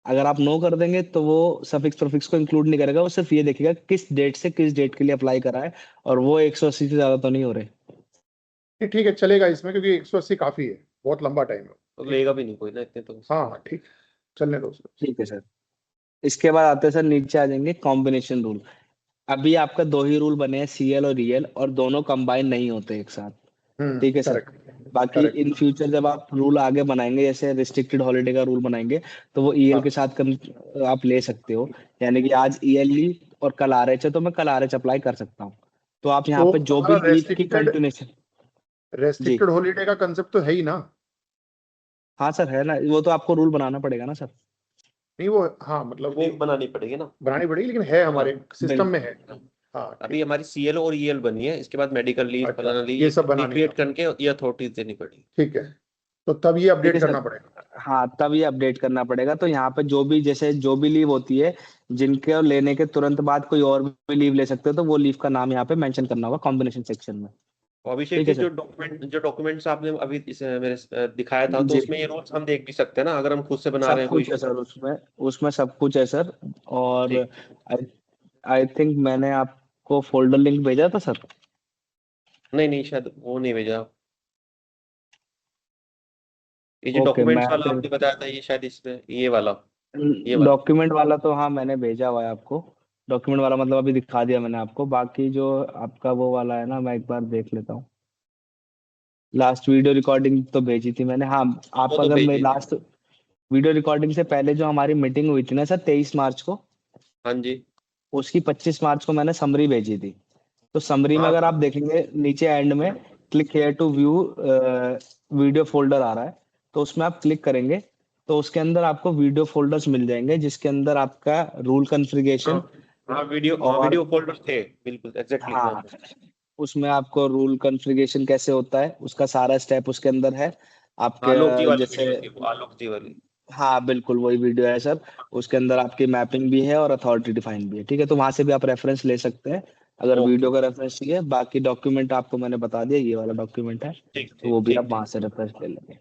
अगर आप नो कर देंगे तो वो सफिक्स प्रीफिक्स को इंक्लूड नहीं करेगा। वो सिर्फ ये देखेगा किस डेट से किस डेट के लिए अप्लाई करा है, और वो 180 से ज्यादा तो नहीं हो रहे। नहीं, ठीक है, चलेगा इसमें, क्योंकि 180 काफी है, बहुत लंबा टाइम है। तो लेगा भी नहीं कोई ना इतने तो। हाँ हाँ, ठीक है, चलने दो उसको। ठीक है सर। इसके बाद आते हैं सर, नीचे आ जाएंगे कॉम्बिनेशन रूल। अभी आपका दो ही रूल बने हैं, सीएल और ईएल, और दोनों कंबाइन नहीं होते एक साथ। ठीक है सर। करेक्ट, बाकी करेक्ट। इन फ्यूचर जब आप रूल आगे बनाएंगे, जैसे रिस्ट्रिक्टेड हॉलीडे का रूल बनाएंगे, तो वो ईएल हाँ, के साथ आप ले सकते हो। यानी कि आज ईएल ली और कल आरएच है, तो मैं कल आरएच अप्लाई कर सकता हूँ। तो आप यहाँ तो पे जो भी हमारा लीव की कंटिन्यूएशन। जी। रेस्ट्रिक्टेड हॉलीडे का कंसेप्ट तो है ही ना? हाँ सर, है ना, वो तो आपको रूल बनाना पड़ेगा ना सर। नहीं, वो हाँ, मतलब वो लीव बनानी पड़ेगी ना। बनानी पड़ेगी, लेकिन है हमारे सिस्टम में है। बिल्कुल। हाँ, अभी ठीक। हमारी सीएल और ईएल बनी है, इसके बाद मेडिकल लीव, अच्छा, फलाना ये लीव, सब बनानी है। क्रिएट करके ये अथॉरिटीज देनी पड़ेगी। ठीक है, तो तब ये ठीक अपडेट है सर। करना पड़ेगा। हाँ, तब ये अपडेट करना पड़ेगा। तो यहाँ पे जो भी, जैसे जो भी लीव होती है, जिनके लेने के तुरंत बाद कोई और भी लीव ले सकते हो, तो वो लीव का नाम यहाँ पे मेंशन करना होगा कॉम्बिनेशन सेक्शन में। और अभिषेक ठीक जी, है सर। जो डॉक्यूमेंट्स आपने अभी दिखाया था, तो जी, उसमें ये रूल्स हम देख भी सकते हैं ना, अगर हम खुद से बना रहे सब हैं कोई कुछ है इशू। सर उसमें। उसमें सब कुछ है सर। और ठीक। आई आई थिंक मैंने आपको फोल्डर लिंक भेजा था सर। नहीं नहीं, शायद वो नहीं भेजा। ये जो ओके, मैं डॉक्यूमेंट्स वाला फिर आपने बताया था, ये शायद इसमें ये वाला। डॉक्यूमेंट वाला तो हाँ मैंने भेजा हुआ है आपको। डॉक्यूमेंट वाला मतलब अभी दिखा दिया मैंने आपको। बाकी जो आपका वो वाला है ना, मैं एक बार देख लेता हूँ। लास्ट वीडियो रिकॉर्डिंग तो भेजी थी मैंने, हाँ। वो आप तो अगर मैं भेजिए। लास्ट वीडियो रिकॉर्डिंग से पहले जो हमारी मीटिंग हुई थी ना सर, 23 मार्च को, हाँ जी। उसकी 25 मार्च को मैंने समरी भेजी थी। तो समरी में हाँ अगर आप देखेंगे नीचे एंड में, click here to view video folder आ रहा है, तो उसमें आप क्लिक करेंगे तो उसके अंदर आपको वीडियो फोल्डर्स मिल जाएंगे, जिसके अंदर आपका रूल हाँ कॉन्फ़िगरेशन हाँ, और वीडियो फोल्डर थे, बिल्कुल एग्जैक्टली, हाँ। हाँ, उसमें आपको रूल कॉन्फ़िगरेशन कैसे होता है उसका सारा स्टेप उसके अंदर है। आपके आलोक जी वाली जैसे, वीडियो थी वो, आलोक जी वाली। हाँ बिल्कुल वही वीडियो है सर। उसके अंदर आपकी मैपिंग भी है और अथॉरिटी डिफाइन भी है। ठीक है, तो वहां से भी आप रेफरेंस ले सकते हैं अगर ओके। वीडियो का रेफरेंस चाहिए। बाकी डॉक्यूमेंट आपको मैंने बता दिया, ये वाला डॉक्यूमेंट है, ठीक तो वो ठीक भी ठीक आप ठीक। वहां से रेफरेंस ले लेंगे।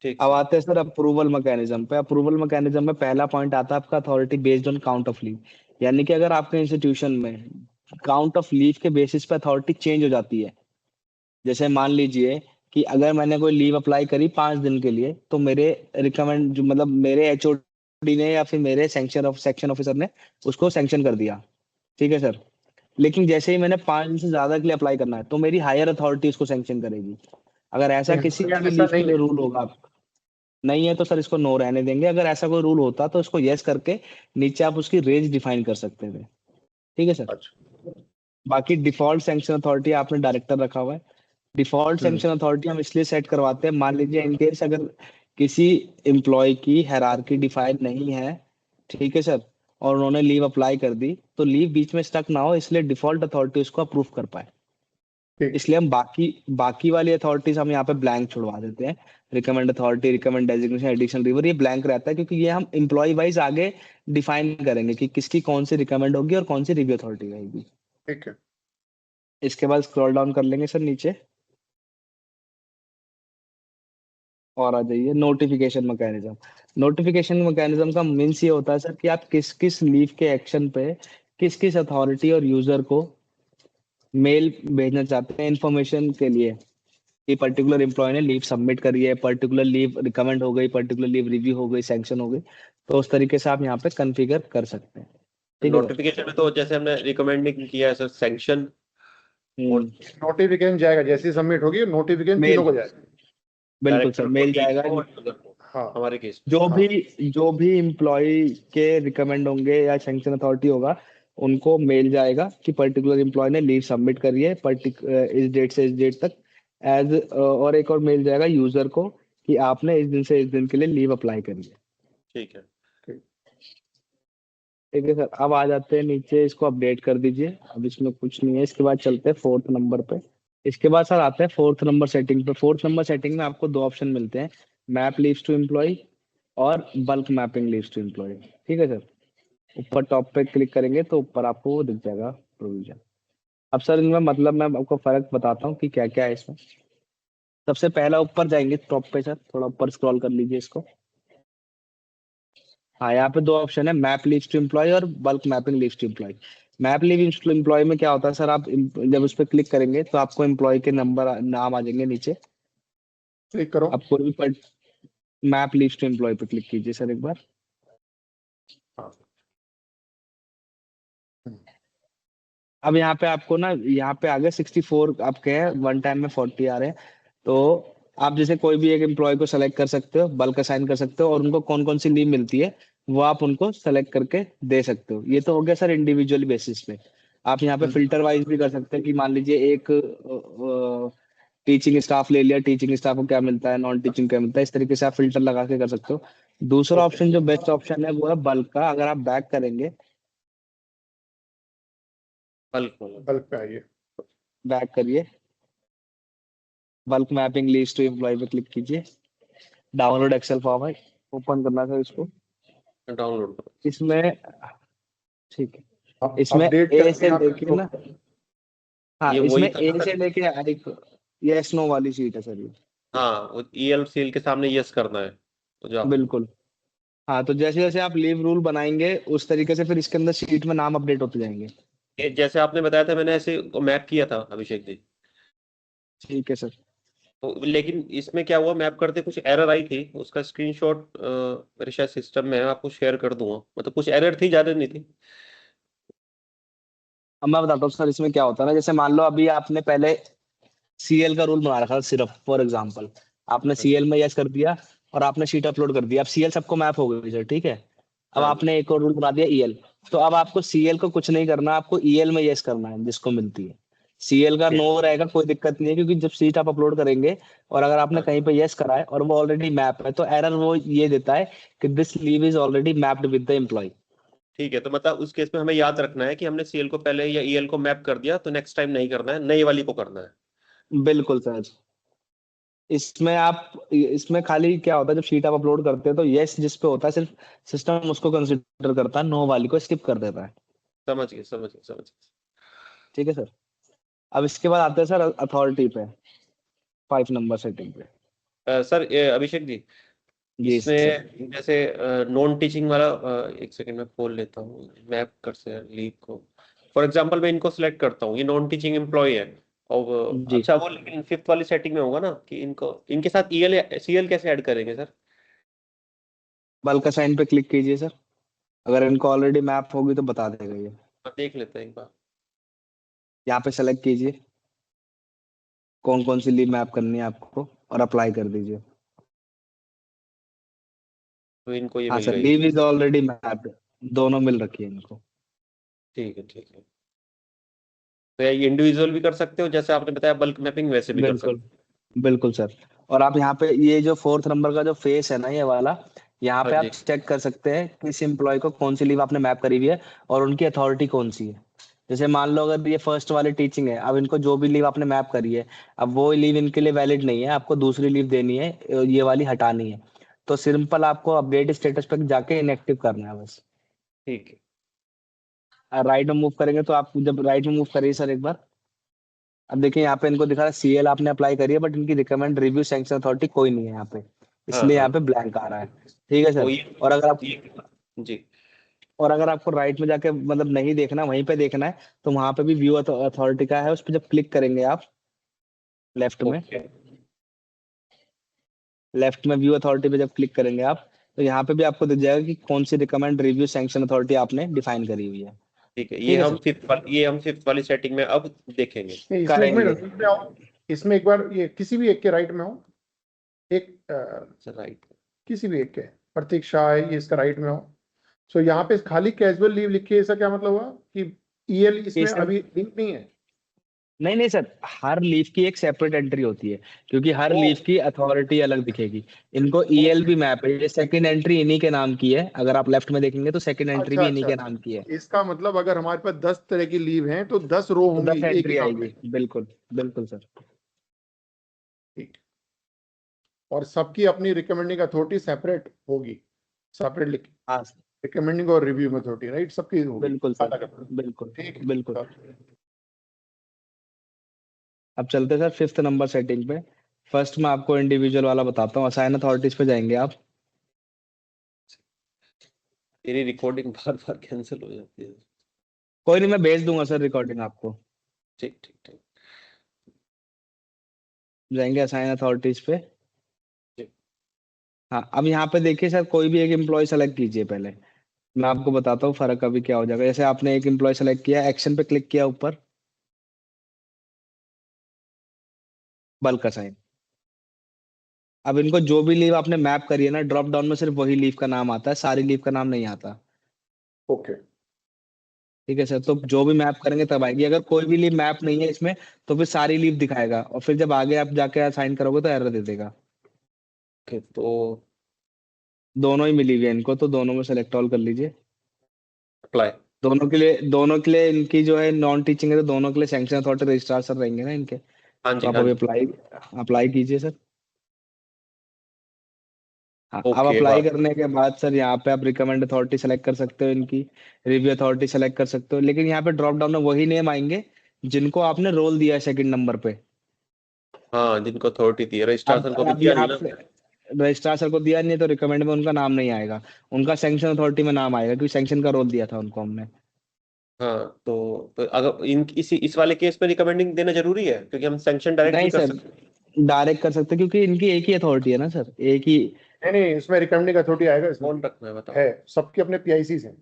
ठीक अब सर। आते हैं सर अप्रूवल मैकेनिज्म पे। अप्रूवल मैकेनिज्म में पहला पॉइंट आता है आपका authority based on count of leave. यानी कि अगर आपके इंस्टीट्यूशन में काउंट ऑफ लीव के बेसिस पे अथॉरिटी चेंज हो जाती है, जैसे मान लीजिए कि अगर मैंने कोई लीव अप्लाई करी 5 दिन के लिए, तो मेरे रिकमेंड जो मतलब मेरे एचओडी ने या फिर मेरे सेक्शन ऑफिसर ने उसको सैंक्शन कर दिया। ठीक है सर। लेकिन जैसे ही मैंने 5 दिन से ज्यादा के लिए अप्लाई करना है, तो मेरी हायर अथॉरिटी उसको सैंक्शन करेगी। अगर ऐसा किसी हमारे यहाँ भी ऐसा लीव के नहीं लिए है। रूल होगा, नहीं है तो सर इसको नो रहने देंगे। अगर ऐसा कोई रूल होता तो इसको यस करके नीचे आप उसकी रेंज डिफाइन कर सकते थे। ठीक है सर। अच्छा। बाकी डिफॉल्ट सैंक्शन अथॉरिटी आपने डायरेक्टर रखा हुआ है। डिफॉल्ट हम्म। सैंक्शन अथॉरिटी हम इसलिए सेट करवाते हैं, मान लीजिए इन केस अगर किसी एम्प्लॉय की हायरार्की डिफाइन नहीं है, ठीक है सर, और उन्होंने लीव अप्लाई कर दी, तो लीव बीच में स्टक ना हो, इसलिए डिफॉल्ट अथॉरिटी उसको अप्रूव कर पाए। ठीक। इसलिए हम बाकी बाकी वाली अथॉरिटीज हम यहाँ पे ब्लैंक छुड़वा देते हैं। Recommend authority, recommend designation, additional river, ये ब्लैंक रहता है, क्योंकि ये हम एम्प्लॉय वाइज आगे डिफाइन करेंगे कि किसकी कौन सी रिकमेंड होगी और कौन सी रिव्यू अथॉरिटी रहेगी। ठीक है। इसके बाद स्क्रॉल डाउन कर लेंगे सर नीचे, और आ जाइए नोटिफिकेशन मैकेनिज्म। नोटिफिकेशन मैकेनिज्म का मीन्स ये होता है सर कि आप किस किस लीव के एक्शन पे किस किस अथॉरिटी और यूजर को मेल भेजना चाहते हैं इन्फॉर्मेशन के लिए, कि पर्टिकुलर एम्प्लॉय ने लीव सबमिट करी है, पर्टिकुलर लीव रिकमेंड हो गई, पर्टिकुलर लीव रिव्यू हो गई, सैंक्शन हो गई। तो उस तरीके से आप यहाँ पे कॉन्फ़िगर कर सकते हैं। ठीक है सर। नोटिफिकेशन में तो जैसे हमने रिकमेंडिंग किया है सर, सैंक्शन और हम्म। नोटिफिकेशन जाएगा, जैसे ही सबमिट होगी नोटिफिकेशन तीनों मेल, को जाएगा। बिल्कुल सर डायरेक्टर को, मेल डीजी जाएगा। को और यूजर को, हाँ हमारे केस में। जो हाँ। भी जो भी एम्प्लॉय के रिकमेंड होंगे या सैंक्शन अथॉरिटी होगा, उनको मेल जाएगा कि पर्टिकुलर एम्प्लॉय ने लीव सबमिट करी है इस डेट से इस डेट तक। और एक और मेल जाएगा यूजर को कि आपने इस दिन से इस दिन के लिए लीव अप्लाई करी है। ठीक है। ठीक है सर, अब आ जाते हैं नीचे, इसको अपडेट कर दीजिए। अब इसमें कुछ नहीं है। इसके बाद चलते हैं 4th नंबर पे। इसके बाद सर आते हैं 4th नंबर सेटिंग पे। 4th नंबर सेटिंग में आपको दो ऑप्शन मिलते हैं, मैप लीव्स टू एम्प्लॉय और bulk mapping leaves to employee. ठीक है सर, ऊपर टॉप पे क्लिक करेंगे तो ऊपर आपको वो दिख जाएगा प्रोविजन। अब सर इनमें मतलब मैं आपको फर्क बताता हूँ कि क्या क्या है इसमें। सबसे पहला ऊपर जाएंगे टॉप पे सर, थोड़ा ऊपर स्क्रॉल कर लीजिए इसको। हाँ, यहाँ पे दो ऑप्शन है, मैप लीव्स टू एम्प्लॉय और bulk mapping leaves to employee. Map leaves to employee में क्या होता है सर, आप जब उस पर क्लिक करेंगे तो आपको एम्प्लॉय के नंबर नाम आ जाएंगे नीचे। क्लिक करो। आप कोई भी मैप लीव्स टू एम्प्लॉय पे क्लिक कीजिए सर एक बार। हाँ। अब यहाँ पे आपको ना, यहाँ पे आगे 64 आपके हैं, वन टाइम में 40 आ रहे हैं। तो आप जैसे कोई भी एक एम्प्लॉय को सेलेक्ट कर सकते हो, बल्क असाइन कर सकते हो, और उनको कौन कौन सी लीव मिलती है वो आप उनको सेलेक्ट करके दे सकते हो। ये तो हो गया सर इंडिविजुअल बेसिस पे। आप यहाँ पे फिल्टर वाइज भी कर सकते हैं कि मान लीजिए एक टीचिंग स्टाफ ले लिया, टीचिंग स्टाफ को क्या मिलता है, नॉन टीचिंग क्या मिलता है, इस तरीके से आप फिल्टर लगा के कर सकते हो। दूसरा ओके। ऑप्शन जो बेस्ट ऑप्शन है वो है बल्क का। अगर आप बैक करेंगे, बल्क वाला। बल्क पे आइए। बैक करिए, bulk mapping leaves to employee पे क्लिक कीजिए। डाउनलोड एक्सेल फॉर्म है, ओपन करना था इसको। डाउनलोड करो। इसमें, ठीक है, आप इसमें अपडेट ए करके से यहाँ पे लेके ना, हाँ, ये इसमें वही था ए ना से सर? लेके एक यस नो वाली सीट है सर ये। हाँ, वो ईएल सील के सामने यस करना है, तो जो आपने। बिल्कुल। हाँ, तो जैसे जैसे आप लीव रूल बनाएंगे उस तरीके से फिर इसके अंदर शीट में नाम अपडेट होते जाएंगे। ये जैसे आपने बताया था, मैंने ऐसे मैप किया था अभिषेक जी। ठीक है सर। तो लेकिन इसमें क्या हुआ, मैप करते कुछ एरर आई थी, उसका स्क्रीनशॉट मेरे शायद सिस्टम में है, आपको शेयर कर दूंगा। मतलब कुछ एरर थी, ज्यादा नहीं थी। अब मैं बताता हूँ सर इसमें क्या होता है ना, जैसे मान लो अभी आपने पहले सीएल का रूल बना रखा था सिर्फ फॉर एग्जांपल, आपने हाँ जी। सीएल में यस कर दिया और आपने शीट अपलोड कर दिया। अब सीएल सबको मैप हो गई सर, ठीक है। अब हाँ जी। आपने एक और रूल बना दिया ईएल। तो अब आपको सीएल को कुछ नहीं करना, आपको ईएल में यस करना है जिसको मिलती है। सीएल का नो रहेगा, कोई दिक्कत नहीं है, क्योंकि जब सीट आप अपलोड करेंगे और अगर आपने हाँ, कहीं पे यस करा है और वो ऑलरेडी मैप है, तो एरर वो ये देता है कि this leave is already mapped with the employee. ठीक है। तो मतलब उस केस में हमें याद रखना है कि हमने सीएल को पहले या ईएल को मैप कर दिया, तो नेक्स्ट टाइम नहीं करना है, नई वाली को करना है। बिल्कुल सर। इसमें खाली क्या होता है, जब शीट आप अपलोड करते हैं तो यस जिस पे होता है सिर्फ सिस्टम उसको कंसिडर करता है, नो वाली को स्किप कर देता है। समझ गए, समझ गए, समझ गए। ठीक है सर। अब इसके बाद आते हैं सर अथॉरिटी पे, 5 नंबर सेटिंग पे। सर अभिषेक जी, जी सर। इसमें जैसे नॉन टीचिंग वाला, एक सेकंड में खोल लेता हूँ मैप कर से लीव को। फॉर एग्जांपल मैं इनको सिलेक्ट करता हूँ, ये नॉन टीचिंग एम्प्लॉय है। और जी, अच्छा, वो लेकिन फिफ्थ वाली सेटिंग में होगा ना कि इनको इनके साथ ईएल सीएल कैसे ऐड करेंगे सर? बल्क साइन पे क्लिक कीजिए सर। अगर इनको ऑलरेडी मैप होगी तो बता देगा ये। देख लेते हैं एक बार। यहाँ पे सेलेक्ट कीजिए कौन कौन सी लीव मैप करनी है आपको और अप्लाई कर दीजिए। तो इनको ये हाँ मिल सर, गई। लीव इज ऑलरेडी मैप्ड, दोनों मिल रखी है इनको। ठीक है, ठीक है। तो ये इंडिविजुअल भी कर सकते हो जैसे आपने बताया, बल्क मैपिंग वैसे भी कर बिल्कुल, सकते बिल्कुल सर। और आप यहाँ पे ये जो 4th नंबर का जो फेस है ना ये वाला, यहाँ हो। हाँ पे आप जी। चेक कर सकते हैं किस एम्प्लॉय को कौन सी लीव आपने मैप करी हुई है और उनकी अथॉरिटी कौन सी है। जैसे मान लो अगर ये फर्स्ट वाली टीचिंग है, अब इनको जो भी लीव आपने मैप करी है, अब वो लीव इनके लिए वैलिड नहीं है, आपको दूसरी लीव देनी है, ये वाली हटानी है। तो सिंपल आपको अपडेट स्टेटस पे जाके इनएक्टिव करना है बस। ठीक है। राइट में मूव करेंगे तो आप जब राइट में मूव करिए सर एक बार, अब देखिए यहाँ पे इनको दिखा रहा है सीएल आपने अप्लाई करी है, बट इनकी रिकमेंड रिव्यू सैंक्शन अथॉरिटी कोई नहीं है यहाँ पे, हाँ इसलिए हाँ। यहाँ पे ब्लैंक आ रहा है। ठीक है तो सर। और अगर आप ये जी। और अगर आपको राइट में जाके मतलब नहीं देखना, वहीं पे देखना है, तो वहां पे भी व्यू अथॉरिटी का है, उस पर जब क्लिक करेंगे आप लेफ्ट में, ओके। लेफ्ट में व्यू अथॉरिटी पे जब क्लिक करेंगे आप, तो यहाँ पे भी आपको दिख जाएगा कि कौन सी रिकमेंड रिव्यू सैंक्शन अथॉरिटी आपने डिफाइन करी हुई है। ठीक है, ठीक है सर। ये हम फिफ्थ वाली सेटिंग में अब देखेंगे। नहीं, इसमें एक करेंगे। मिनट राइट में आओ। इसमें एक बार ये किसी भी एक के राइट में हो। एक राइट। किसी भी एक के, प्रतीक्षा है ये इसका राइट में हो। सो यहाँ पे खाली कैजुअल लीव लिखी है, इसका क्या मतलब हुआ कि ईएल ये इसमें सर अभी लिंक नहीं है। नहीं नहीं सर, हर लीफ की एक सेपरेट एंट्री होती है, क्योंकि हर ओ, लीफ की अथॉरिटी अलग दिखेगी। इनको ईएल भी मैप है, ये सेकंड एंट्री इन्हीं के नाम की है। अगर आप लेफ्ट में देखेंगे तो सेकंड एंट्री अच्छा भी इन्हीं अच्छा के अच्छा। नाम की है। इसका मतलब अगर हमारे पास 10 तरह की लीव हैं तो 10 रो तो होंगी 10 एक ही एंट्री नाम आएगी, पे। बिल्कुल बिल्कुल सर। ठीक। और सबकी अपनी रिकमेंडिंग अथॉरिटी सेपरेट होगी, सेपरेट लिख, हाँ रिकमेंडिंग और रिव्यू अथॉरिटी, राइट, सबकी होगी बिल्कुल सर, अलग अलग। बिल्कुल ठीक है बिल्कुल। चलो। अब चलते हैं सर फिफ्थ नंबर सेटिंग पे। फर्स्ट मैं आपको इंडिविजुअल वाला बताता हूँ, असाइन अथॉरिटीज पे जाएंगे आप। तेरी रिकॉर्डिंग बार बार कैंसिल हो जाती है। कोई नहीं, मैं भेज दूंगा सर रिकॉर्डिंग आपको। ठीक ठीक ठीक। जाएंगे असाइन अथॉरिटीज पे। ठीक। हाँ, अब यहाँ पे देखिए सर, कोई भी एक एम्प्लॉय सेलेक्ट कीजिए पहले। मैं आपको बताता हूँ फर्क अभी क्या हो जाएगा। जैसे आपने एक एम्प्लॉय सेलेक्ट किया, एक्शन पे क्लिक किया ऊपर, बल्क असाइन। अब इनको जो भी लीव आपने मैप करी है ना, ड्रॉप डाउन में सिर्फ वही लीव का नाम आता है, सारी लीव का नाम नहीं आता। ओके। ठीक है सर, तो जो भी मैप करेंगे तब आएगी। अगर कोई भी लीव मैप नहीं है इसमें, तो फिर सारी लीव दिखाएगा, और फिर जब आगे आप जाके असाइन करोगे तो एरर दे देगा। ओके तो दोनों ही मिली हुई है इनको, तो दोनों में सेलेक्ट ऑल कर लीजिए। अप्लाई। दोनों के लिए इनकी जो है नॉन टीचिंग है, तो दोनों के लिए सैंक्शन अथॉरिटी रजिस्ट्रार सर रहेंगे ना इनके। हाँ तो जी आप हाँ अभी जी। अप्लाई अप्लाई कीजिए सर। हाँ, अब ओके अप्लाई बात। करने के बाद सर यहाँ पे आप रिकमेंड अथॉरिटी सेलेक्ट कर सकते हो, इनकी रिव्यू अथॉरिटी सेलेक्ट कर सकते हो। लेकिन यहाँ पे ड्रॉप डाउन में वही नेम आएंगे जिनको आपने रोल दिया है सेकंड नंबर पे। हाँ जिनको अथॉरिटी दी है, अब रजिस्ट्रार को भी अब दिया यहाँ नहीं ना। पे रजिस्ट्रार सर को दिया नहीं है, तो रिकमेंड में उनका नाम नहीं आएगा। उनका सैंक्शन अथॉरिटी में नाम आएगा, क्योंकि सैंक्शन का रोल दिया था उनको हमने। हाँ तो अगर इस वाले केस में रिकमेंडिंग देना जरूरी है, क्योंकि हम सैंक्शन डायरेक्ट भी नहीं कर सर, सकते हैं। डायरेक्ट कर सकते हैं, क्योंकि इनकी एक ही अथॉरिटी है ना सर, एक ही। नहीं नहीं, इसमें रिकमेंडिंग अथॉरिटी आएगा, इसमें कौन रखना है बताओ। है, सबके अपने पीआईसीज हैं,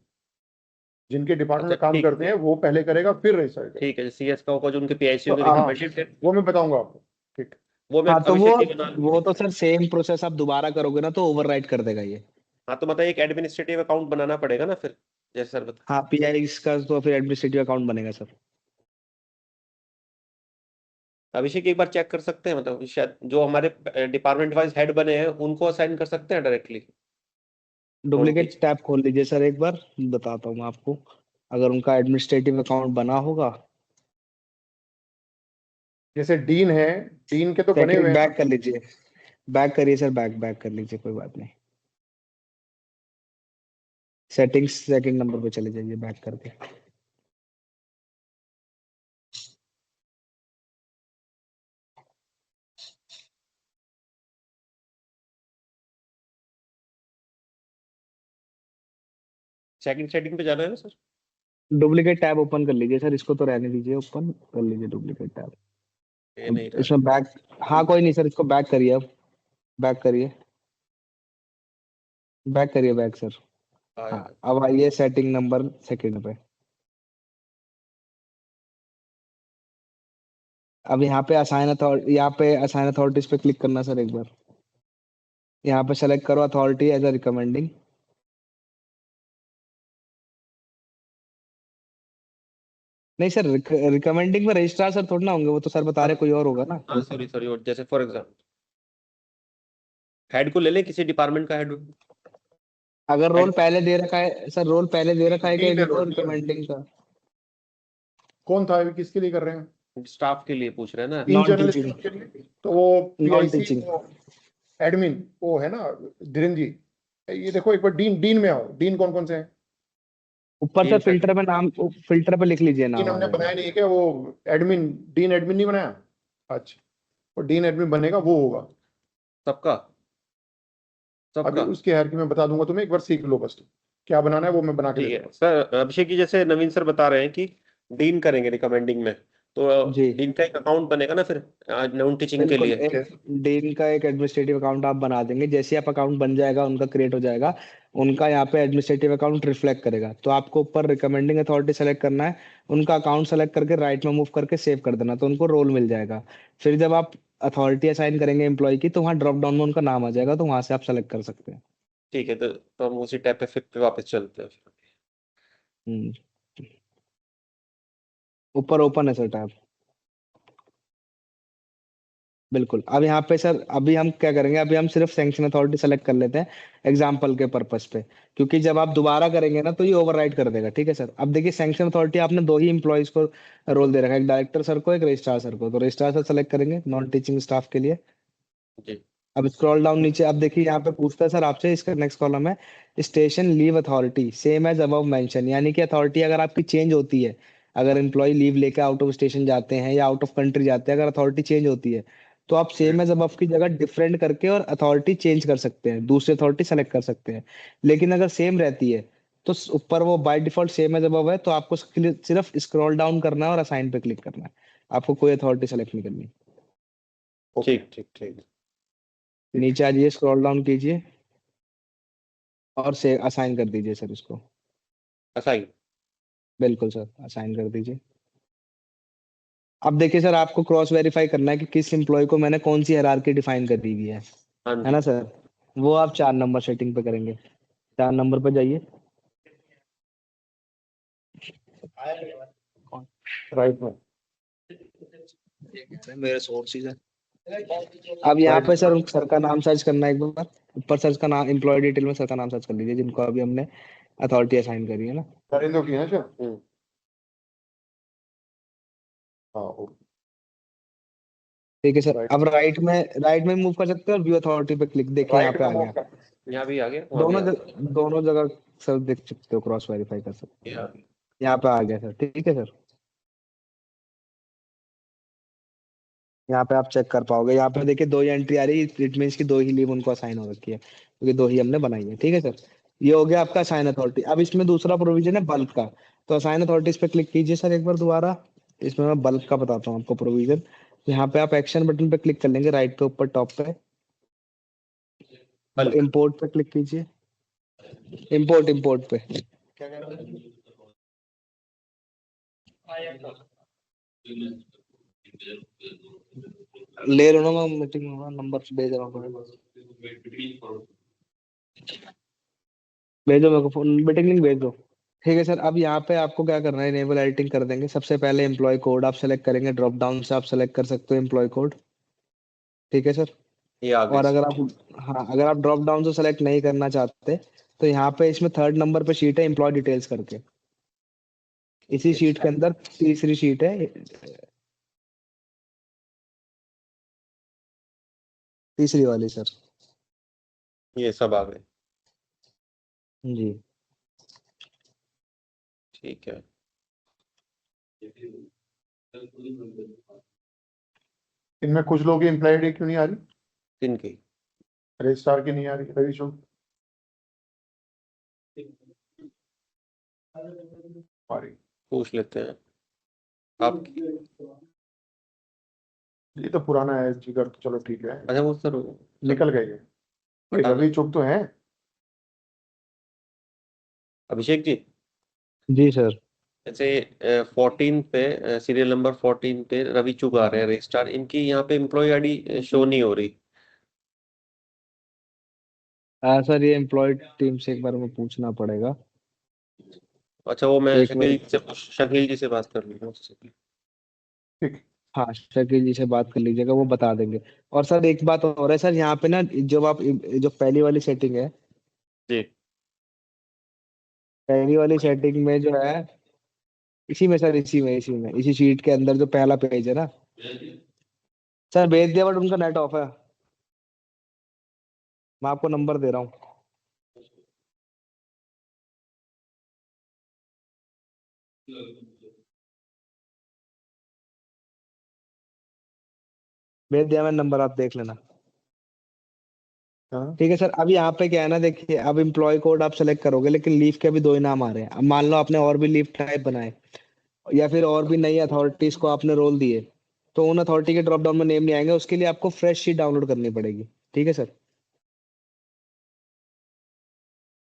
जिनके डिपार्टमेंट अच्छा में काम ठीक करते हैं वो पहले करेगा फिर रजिस्टर करेगा। ठीक है, सीएस का होगा जो उनके पीआईसी तो के हाँ, रिकमेंडेड। वो मैं बताऊंगा आपको। ठीक। वो मैं हाँ, तो वो अभिषेक के नाम। वो तो सर सेम प्रोसेस आप दोबारा करोगे ना, तो ओवरराइट कर देगा ये। हाँ तो मतलब एक एडमिनिस्ट्रेटिव अकाउंट बनाना पड़ेगा ना फिर, जैसे सर बता। हाँ, पीआई का तो फिर एडमिनिस्ट्रेटिव अकाउंट बनेगा सर। अभिषेक एक बार चेक कर सकते हैं, मतलब शायद जो हमारे डिपार्टमेंट वाइज हेड बने हैं उनको असाइन कर सकते हैं directly non duplicate teaching. Tab खोल लीजिए सर एक बार, बताता हूँ मैं आपको। अगर उनका एडमिनिस्ट्रेटिव अकाउंट बना होगा। जैसे डीन है, डीन के तो बने हुए सेकंड हैं ना। बैक कर लीजिए, बैक करिए सर, बैक बैक कर लीजिए, कोई बात नहीं। सेटिंग्स सेकंड नंबर पे चले जाइए बैक करके। सेकंड सेटिंग पे जाना है ना सर। डुप्लीकेट टैब ओपन कर लीजिए सर, इसको तो रहने दीजिए, ओपन कर लीजिए डुप्लीकेट टैब। ये अब नहीं रहा। इसमें बैक, हाँ कोई नहीं सर, इसको बैक करिए अब, बैक करिए, बैक करिए बैक सर। हाँ, आया। अब आइए सेटिंग नंबर सेकंड पे। अब यहाँ पे असाइन अथॉरिटीज पे क्लिक करना सर एक बार। यहाँ पे सेलेक्ट करो अथॉरिटी एज अ रिकमेंडिंग। नहीं सर, रिकमेंडिंग में रजिस्ट्रार सर थोड़ा ना होंगे, वो तो सर बता रहे कोई और होगा ना। हाँ सॉरी सॉरी, और जैसे फॉर एग्जाम्पल हेड को ले लें, किसी डिपार्टमेंट का हेड। अगर रोल हेड पहले दे रखा है सर, रोल पहले दे रखा है क्या डीन है इनको रोल, डीन। रिकमेंडिंग का? कौन था अभी, किसके लिए कर रहे हैं? स्टाफ के लिए पूछ रहे हैं ना। In non general teaching, staff के लिए। तो वो नॉन पीआईसी, टीचिंग। वो एडमिन, वो है ना, धीरेन्द्र जी। ये देखो एक बार डीन, डीन में आओ, डीन कौन कौन से हैं? ऊपर सर टीम सेट फिल्टर पे नाम, फिल्टर पे लिख लीजिए डीन नाम आ हमने जाएगा। बनाया नहीं है क्या वो? एडमिन, डीन एडमिन नहीं बनाया? अच्छा, वो डीन एडमिन बनेगा, वो होगा। सबका अभी सबका। उसकी हायरार्की मैं बता दूंगा तुम्हें, एक बार सीख लो बस तुम। क्या बनाना है वो मैं बना के दे ठीक है दूंगा। सर, अभिषेक जी जैसे नवीन सर बता रहे हैं कि डीन करेंगे रिकमेंडिंग में, तो जी डीन का एक अकाउंट बनेगा ना फिर नॉन टीचिंग के बिल्कुल, लिए। एक डीन का एक एडमिनिस्ट्रेटिव अकाउंट आप बना देंगे। जैसे आप अकाउंट बन जाएगा, उनका क्रिएट हो जाएगा, उनका यहाँ पे एडमिनिस्ट्रेटिव अकाउंट रिफ्लेक्ट करेगा। तो आपको ऊपर रिकमेंडिंग अथॉरिटी सेलेक्ट करना है, उनका अकाउंट सेलेक्ट करके राइट में मूव करके सेव कर देना, तो उनको रोल मिल जाएगा। फिर जब आप अथॉरिटी असाइन करेंगे एम्प्लॉय की, तो वहाँ ड्रॉप डाउन में उनका नाम आ जाएगा, तो वहां से आप सेलेक्ट कर सकते हैं। ठीक है तो हम उसी टैब पे फिर पे वापस चलते हैं फिर। हम्म, ऊपर ओपन है सर टैब। बिल्कुल। अब यहाँ पे सर अभी हम क्या करेंगे, अभी हम सिर्फ सैंक्शन अथॉरिटी सेलेक्ट कर लेते हैं एग्जाम्पल के पर्पस पे, क्योंकि जब आप दोबारा करेंगे ना तो ये ओवरराइड कर देगा। ठीक है सर। अब देखिए सैंक्शन अथॉरिटी आपने दो ही इंप्लॉइज को रोल दे रखा है, एक डायरेक्टर सर को, एक रजिस्ट्रार सर को। तो रजिस्ट्रार सर सेलेक्ट करेंगे नॉन टीचिंग स्टाफ के लिए। जी। अब स्क्रॉल डाउन नीचे, अब देखिए यहाँ पे पूछता है सर आपसे, इसका नेक्स्ट कॉलम है station leave authority same as above mention, यानी कि अथॉरिटी अगर आपकी चेंज होती है, अगर एम्प्लॉय लीव लेकर आउट ऑफ स्टेशन जाते हैं या आउट ऑफ कंट्री जाते हैं, अगर अथॉरिटी चेंज होती है तो आप सेम एज अबव की जगह डिफरेंट करके और अथॉरिटी चेंज कर सकते हैं, दूसरी अथॉरिटी सेलेक्ट कर सकते हैं। लेकिन अगर सेम रहती है तो ऊपर वो by default same as above है, तो आपको सिर्फ स्क्रॉल डाउन करना है और असाइन पे क्लिक करना है, आपको कोई अथॉरिटी सेलेक्ट नहीं करनी। ठीक ठीक ठीक। नीचे आ जाइए, स्क्रॉल डाउन कीजिए और से असाइन कर दीजिए सर इसको। असाइन। बिल्कुल सर, असाइन कर दीजिए। अब देखिए सर आपको क्रॉस वेरीफाई करना है कि किस एम्प्लॉय को मैंने कौन सी हायरार्की डिफाइन कर दी हुई हाँ है ना जी। सर। वो आप 4 नंबर सेटिंग पे करेंगे, 4 नंबर पे जाइए। राइट में। मेरे सोर्सेज है। अब यहाँ पे सर का नाम सर्च करना है एक बार, ऊपर सर का नाम एम्प्लॉय डिटेल में सर का नाम सर्च कर लीजिए जिनको अभी हमने अथॉरिटी असाइन करी है ना। करेंगे की है सर। हम्म। हाँ ओके। ठीक है सर। राइट। अब राइट में मूव कर सकते हैं और व्यू अथॉरिटी पे क्लिक, देखिए यहाँ राइट पे में आ मूव गया। कर। यहाँ भी आ गया, वहाँ भी आ गया। दोनों जगह सर देख सकते हो, क्रॉस वेरीफाई कर सकते ये हो। आ गया। यहाँ पे आ गया सर, ठीक है सर। यहाँ पे आप चेक कर पाओगे, यहाँ पे देखिए 2 ही एंट्री आ रही है, इट मीन्स की 2 ही लीव उनको असाइन हो रखी है, क्योंकि 2 ही हमने बनाई है। ठीक है सर। ये हो गया आपका असाइन अथॉरिटी। अब इसमें दूसरा प्रोविजन है बल्क का, तो असाइन अथॉरिटीज पे क्लिक कीजिए सर एक बार दोबारा। इसमें मैं बल्क का बताता हूँ आपको प्रोविजन। यहाँ पे आप एक्शन बटन पे क्लिक कर लेंगे, राइट पे ऊपर टॉप पे बल्क। इम्पोर्ट पे क्लिक कीजिए। इम्पोर्ट पे क्या कह रहे हैं? ले लो ना, मैं मीटिंग में नंबर भेज रहा हूँ, भेजो मेरे को फोन मीटिंग लिंक भेज दो। ठीक है सर। अब यहाँ पे आपको क्या करना है, इनेबल एडिटिंग कर देंगे। सबसे पहले एम्प्लॉय कोड आप सेलेक्ट करेंगे, ड्रॉप डाउन से आप सेलेक्ट कर सकते हो एम्प्लॉय कोड। ठीक है सर। ये आ गया और अगर सर। आप, हाँ अगर आप ड्रॉप डाउन से सेलेक्ट नहीं करना चाहते तो यहाँ पे इसमें 3rd नंबर पे शीट है एम्प्लॉय डिटेल्स करके, इसी शीट के अंदर तीसरी शीट है, तीसरी वाली सर। ये सब आ गए। जी। ठीक है। इनमें कुछ लोग की एम्प्लॉय आईडी क्यों नहीं आ रही, इनकी रजिस्ट्रार की नहीं आ रही, रवि चौक आ रही। पूछ लेते हैं आप। ये तो पुराना है जिगर, चलो ठीक है, अच्छा वो सर निकल गए ये हटाना। रवि चौक तो है। अभिषेक जी, जी सर। जैसे 14 पे सीरियल नंबर 14 पे रवि चुग आ रहे हैं रजिस्ट्रार, इनकी यहाँ पे एम्प्लॉय आईडी शो नहीं हो रही। सर ये एम्प्लॉय टीम से एक बार में पूछना पड़ेगा। अच्छा वो मैं एक मिनट। शकील जी से बात कर लूंगा उससे। ठीक। हाँ शकील जी से बात कर लीजिएगा, वो बता देंगे। और सर एक बात और है सर, यहाँ पे ना जब आप जो पहली वाली सेटिंग है, जी। पहली वाली सेटिंग में जो है, इसी में सर, इसी में इसी शीट के अंदर जो पहला पेज है ना सर, भेज दिया बट उनका नेट ऑफ है। मैं आपको नंबर दे रहा हूँ। भेज दिया मैंने नंबर, आप देख लेना। हाँ ठीक है सर। अब यहाँ पे क्या है ना, देखिए अब एम्प्लॉय कोड आप सेलेक्ट करोगे, लेकिन लीव के भी 2 ही नाम आ रहे हैं। अब मान लो आपने और भी लीव टाइप बनाए या फिर और भी नई अथॉरिटीज को आपने रोल दिए, तो उन अथॉरिटी के ड्रॉप डाउन में नेम नहीं आएंगे, उसके लिए आपको फ्रेश शीट डाउनलोड करनी पड़ेगी। ठीक है सर।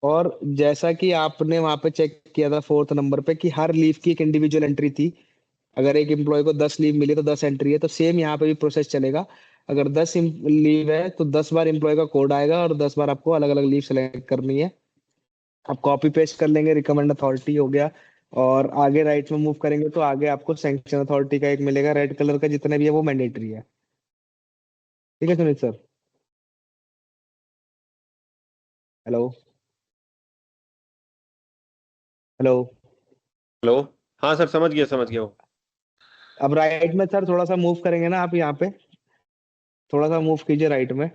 और जैसा कि आपने वहां पे चेक किया था 4th नंबर पे कि हर लीव की एक इंडिविजुअल एंट्री थी, अगर एक एम्प्लॉय को 10 लीव मिली तो 10 एंट्री है, तो सेम यहाँ पे भी प्रोसेस चलेगा। अगर 10 लीव है तो 10 बार एम्प्लॉय का कोड आएगा और 10 बार आपको अलग अलग लीव सेलेक्ट करनी है। आप कॉपी पेस्ट कर लेंगे, रिकमेंड अथॉरिटी हो गया। और आगे राइट में मूव करेंगे तो आगे आपको सैंक्शन अथॉरिटी का एक मिलेगा रेड कलर का, जितने भी है वो मैंडेटरी है। ठीक है Sunit sir. Hello hello. Hello. हाँ सर, समझ गया वो। अब राइट में सर थोड़ा सा मूव करेंगे ना आप, यहाँ पे थोड़ा सा मूव कीजिए राइट में।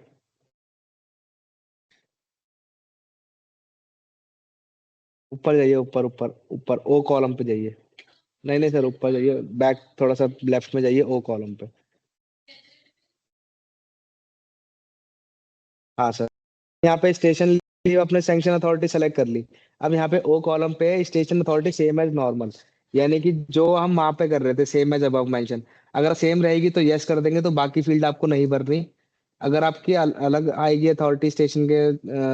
ऊपर जाइए, ऊपर ऊपर ऊपर ओ कॉलम पे जाइए। नहीं नहीं सर, ऊपर जाइए, बैक थोड़ा सा लेफ्ट में जाइए, ओ कॉलम पे। हाँ सर। यहाँ पे स्टेशन लीव अपने सैंक्शन अथॉरिटी सेलेक्ट कर ली। अब यहाँ पे ओ कॉलम पे station authority same as normal, यानी कि जो हम वहां पे कर रहे थे सेम एज अबव मेंशन। अगर सेम रहेगी तो यस कर देंगे, तो बाकी फील्ड आपको नहीं भरनी। अगर आपकी अलग आएगी अथॉरिटी स्टेशन के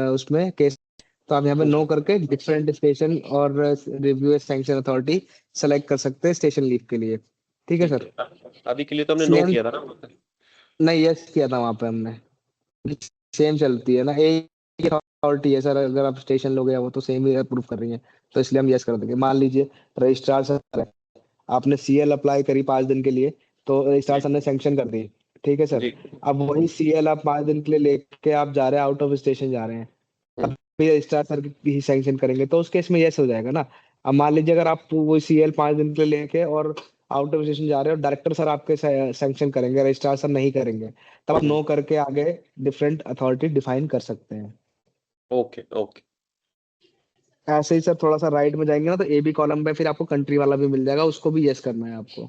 उसमें केस, तो आप यहाँ पे नो करके डिफरेंट स्टेशन और रिव्यू सैंक्शन अथॉरिटी सेलेक्ट कर सकते हैं स्टेशन लीव के लिए। ठीक है ठीक सर। है, अभी के लिए तो हमने नो सेम, किया था ना। नहीं यस किया था वहां पे हमने। सेम चलती है ना, एक अथॉरिटी है सर, अगर आप स्टेशन लोगे वो तो सेम ही अप्रूव कर रही है, तो इसलिए हम यस कर देंगे। मान लीजिए रजिस्ट्रार सर है, आपने सीएल अप्लाई करी 5 दिन के लिए, तो रजिस्ट्रार जी सर ने सैंक्शन कर दी। ठीक है सर। जी। अब वही सीएल आप 5 दिन के लिए लेके आप जा रहे हैं, आउट ऑफ स्टेशन जा रहे हैं, हम्म, भी रजिस्ट्रार सर ही सैंक्शन करेंगे, तो उस केस में यस हो जाएगा ना। अब मान लीजिए अगर आप वो सीएल 5 दिन के लिए लेके और आउट ऑफ स्टेशन जा रहे हो, डायरेक्टर सर आपके सैंक्शन करेंगे, रजिस्ट्रार सर नहीं करेंगे, तब आप हम्म, नो करके आगे डिफरेंट अथॉरिटी डिफाइन कर सकते हैं। Okay okay. ऐसे ही सर थोड़ा सा राइट में जाएंगे ना, तो ए बी कॉलम पे फिर आपको कंट्री वाला भी मिल जाएगा, उसको भी यस करना है आपको।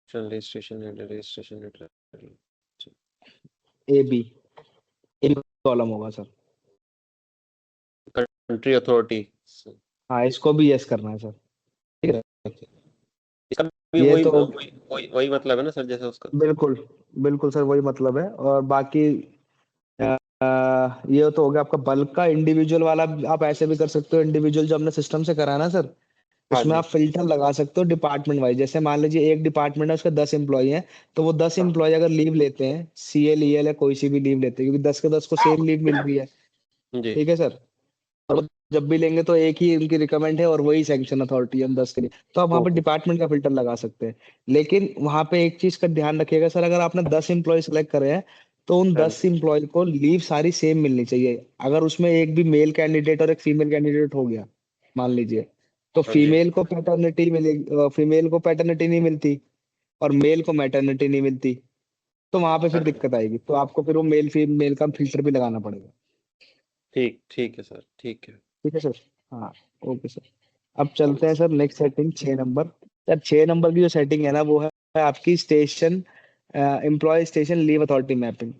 Registration A B, A B column होगा सर। Country authority. हाँ, इसको भी यस करना है सर। ठीक है। इसका भी ये वही तो वही वही वही मतलब है ना सर, जैसे उसका। बिल्कुल बिल्कुल सर वही मतलब है। और बाकी ये तो हो गया आपका बल्क का। इंडिविजुअल वाला आप ऐसे भी कर सकते हो, इंडिविजुअल जो हमने सिस्टम से करा है ना सर, हाँ उसमें जी। आप फिल्टर लगा सकते हो डिपार्टमेंट वाइज। जैसे मान लीजिए एक डिपार्टमेंट है, उसके 10 एम्प्लॉय हैं, तो वो 10 एम्प्लॉय अगर लीव लेते हैं, सीएल ईएल या कोई सी भी लीव लेते हैं, क्योंकि 10 के 10 को सेम लीव मिल रही है। जी। ठीक है सर। और वो जब भी लेंगे तो एक ही उनकी रिकमेंड है और वही सैंक्शन अथॉरिटी है 10 के लिए, तो आप वहाँ पे ओके। डिपार्टमेंट का फिल्टर लगा सकते हैं। लेकिन वहाँ पे एक चीज का ध्यान रखिएगा सर, अगर आपने 10 एम्प्लॉय सेलेक्ट करे हैं, तो उन हाँ 10 एम्प्लॉय को लीव सारी सेम मिलनी चाहिए। अगर उसमें एक भी मेल कैंडिडेट और एक फीमेल कैंडिडेट हो गया मान लीजिए, तो हाँ जी। फीमेल को पैटर्निटी नहीं मिलती और मेल को मैटरनिटी नहीं मिलती, तो वहां पे फिर अच्छा, दिक्कत आएगी, तो आपको फिर वो मेल फीमेल का फिल्टर भी लगाना पड़ेगा। ठीक ठीक है सर, ठीक है। ठीक है सर। हाँ। Okay sir. अब चलते हैं सर नेक्स्ट सेटिंग 6 नंबर। सर 6 नंबर की जो सेटिंग है ना, वो है आपकी station employee station leave authority mapping.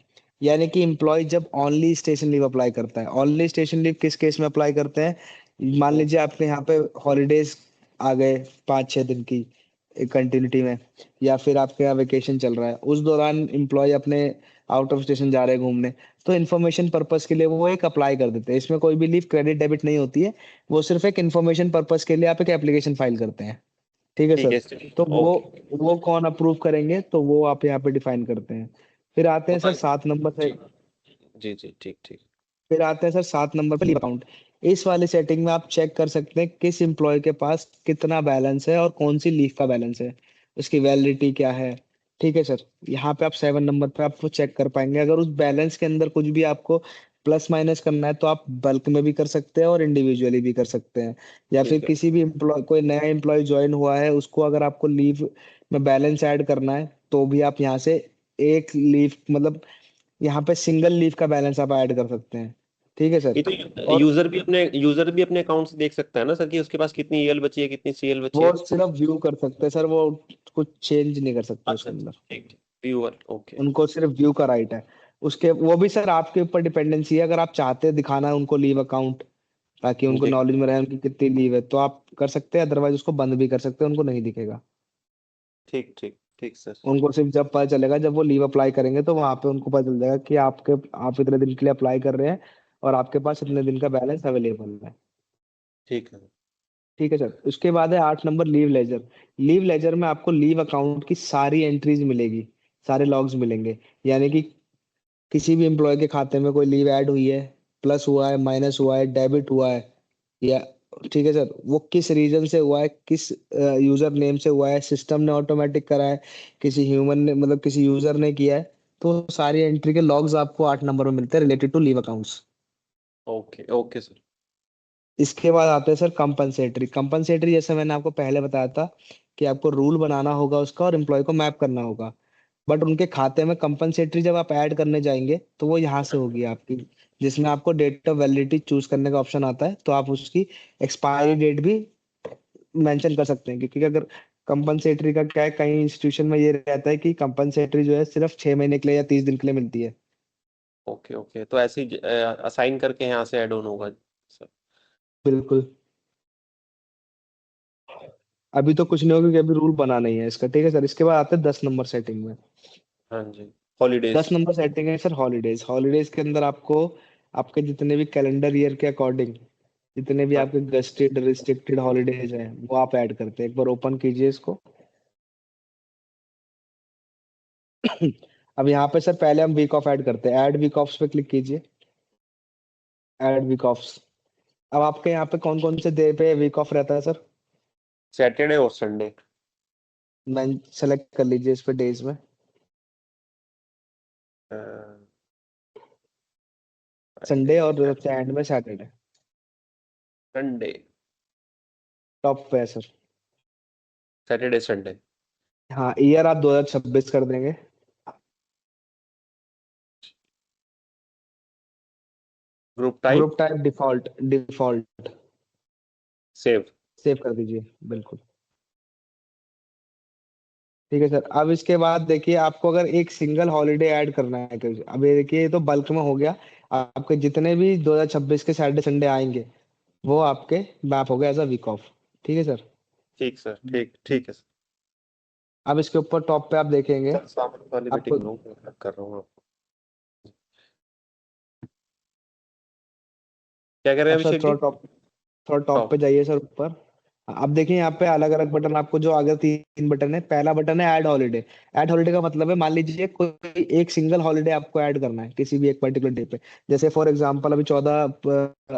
यानी कि एम्प्लॉय जब ऑनली स्टेशन लीव अप्लाई करता है, ऑनली स्टेशन लीव किस केस में अप्लाई करते हैं, मान हम्म, लीजिए आपके यहाँ पे हॉलीडेज आ गए 5-6 दिन की कंटिन्यूटी में, या फिर आपके यहाँ वेकेशन चल रहा है, उस दौरान एम्प्लॉय अपने आउट ऑफ स्टेशन जा रहे हैं घूमने, तो इन्फॉर्मेशन पर्पस के लिए वो एक अप्लाई कर देते हैं। इसमें कोई भी लीव क्रेडिट डेबिट नहीं होती है, वो सिर्फ एक इन्फॉर्मेशन पर्पस के लिए आप एक एप्लीकेशन फाइल करते हैं। ठीक है ठीक सर। है तो ओके। वो कौन अप्रूव करेंगे, तो वो आप यहाँ पे डिफाइन करते हैं। फिर आते हैं तो सर 7 नंबर से। जी जी जी, ठीक ठीक। फिर आते हैं सर 7 नंबर पे लीव अकाउंट। इस वाले सेटिंग में आप चेक कर सकते हैं किस एम्प्लॉय के पास कितना बैलेंस है और कौन सी लीव का बैलेंस है, उसकी वैलिडिटी क्या है। ठीक है सर। यहाँ पे आप 7 नंबर पे आपको चेक कर पाएंगे। अगर उस बैलेंस के अंदर कुछ भी आपको प्लस माइनस करना है, तो आप बल्क में भी कर सकते हैं और इंडिविजुअली भी कर सकते हैं। या फिर ठीक है। किसी भी एम्प्लॉय, कोई नया एम्प्लॉय ज्वाइन हुआ है, उसको अगर आपको लीव में बैलेंस ऐड करना है, तो भी आप यहाँ से एक लीव मतलब यहाँ पे सिंगल लीव का बैलेंस आप ऐड कर सकते हैं। ठीक है सर। ये तो और यूजर भी अपने अकाउंट से देख सकता है ना सर, कि उसके पास कितनी ईएल बची है, कितनी सीएल बची वो है। सिर्फ व्यू कर सकते हैं सर, वो कुछ चेंज नहीं कर सकते अच्छा उसके अच्छा, अंदर। ठीक ठीक। Viewer, okay. उनको सिर्फ व्यू का राइट है। उसके वो भी सर आपके ऊपर डिपेंडेंसी है, अगर आप चाहते हैं दिखाना है उनको लीव अकाउंट, ताकि उनको जी, नॉलेज में रहे उनकी कितनी लीव है, तो आप कर सकते हैं, अदरवाइज उसको बंद भी कर सकते हैं, उनको नहीं दिखेगा। ठीक ठीक ठीक सर। उनको सिर्फ जब पता चलेगा, जब वो लीव अप्लाई करेंगे, तो वहां पे उनको पता चल जाएगा कि आप इतने दिन के लिए अप्लाई कर रहे हैं और आपके पास इतने दिन का बैलेंस अवेलेबल है। ठीक है। ठीक है सर। उसके बाद है 8 नंबर लीव लेजर। लीव लेजर में आपको लीव अकाउंट की सारी एंट्रीज मिलेगी, सारे लॉग्स मिलेंगे। यानी कि किसी भी एम्प्लॉय के खाते में कोई लीव ऐड हुई है, प्लस हुआ है, माइनस हुआ है, डेबिट हुआ है, या ठीक है सर, वो किस रीजन से हुआ है, किस यूजर नेम से हुआ है, सिस्टम ने ऑटोमेटिक करा है, किसी ह्यूमन ने मतलब किसी यूजर ने किया है, तो सारी एंट्री के लॉग्स आपको 8 नंबर में मिलते हैं related to leave accounts. Okay okay sir. इसके बाद आते हैं सर कंपनसेटरी। कंपनसेटरी जैसे मैंने आपको पहले बताया था कि आपको रूल बनाना होगा उसका और एम्प्लॉय को मैप करना होगा, बट उनके खाते में कंपनसेटरी जब आप ऐड करने जाएंगे तो वो यहाँ से होगी आपकी, जिसमें आपको डेट ऑफ वैलिडिटी चूज करने का ऑप्शन आता है, तो आप उसकी एक्सपायरी डेट भी मेंशन कर सकते हैं। क्योंकि अगर कंपनसेटरी का क्या है, कई इंस्टीट्यूशन में ये रहता है कि कंपनसेटरी जो है सिर्फ 6 महीने के लिए या 30 दिन के लिए मिलती है। ओके ओके, तो ऐसे ही असाइन करके यहाँ से ऐड ऑन होगा सर। बिल्कुल। अभी तो कुछ नहीं होगा क्योंकि अभी रूल बना नहीं है इसका, ठीक है सर। इसके बाद आते हैं 10 नंबर सेटिंग में। हाँ जी, हॉलीडेज। 10 नंबर सेटिंग है सर हॉलीडेज। हॉलीडेज के अंदर आपको आपके जितने भी कैलेंडर ईयर के अकॉर्डिंग जितने भी हाँ आपके गस्टेड रिस्ट्रिक्टेड हॉलीडेज हैं वो आप ऐड करते हैं। एक बार ओपन कीजिए इसको। अब यहाँ पे सर पहले हम वीक ऑफ ऐड करते हैं। ऐड वीक ऑफ्स पे क्लिक कीजिए। Add week offs. अब आपके यहाँ पे कौन कौन से डे पे वीक ऑफ रहता है सर? सैटरडे और संडे। मैं सेलेक्ट कर लीजिए इस पे डेज में। संडे और सबसे एंड में सैटरडे। संडे। टॉप पे है सर। Saturday Sunday. हाँ, ईयर आप 2026 कर देंगे। Group type. Group type default. Default save. Save कर दीजिए। बिल्कुल ठीक है सर। अब इसके बाद देखिए आपको अगर एक सिंगल हॉलीडे ऐड करना है तो अब ये देखिए, ये तो बल्क में हो गया। आपके जितने भी 2026 के सैटरडे संडे आएंगे वो आपके मैप हो गए एज अ वीक ऑफ। ठीक है सर। ठीक सर, ठीक ठीक है सर। अब इसके ऊपर टॉप पे आप देखेंगे सर सामने वाली आपको। मीटिंग लो, मैं कर रहा हूँ आपको। क्या कह रहे अब हैं सर अभिषेक जी? थोड़ा टॉप पे टॉप। जाइए सर ऊपर। अब देखिए यहाँ पे अलग अलग बटन आपको जो आगे 3 बटन है। पहला बटन है ऐड हॉलीडे। ऐड हॉलीडे का मतलब है मान लीजिए कोई एक सिंगल हॉलीडे आपको ऐड करना है किसी भी एक पर्टिकुलर डे पे। जैसे फॉर एग्जांपल अभी 14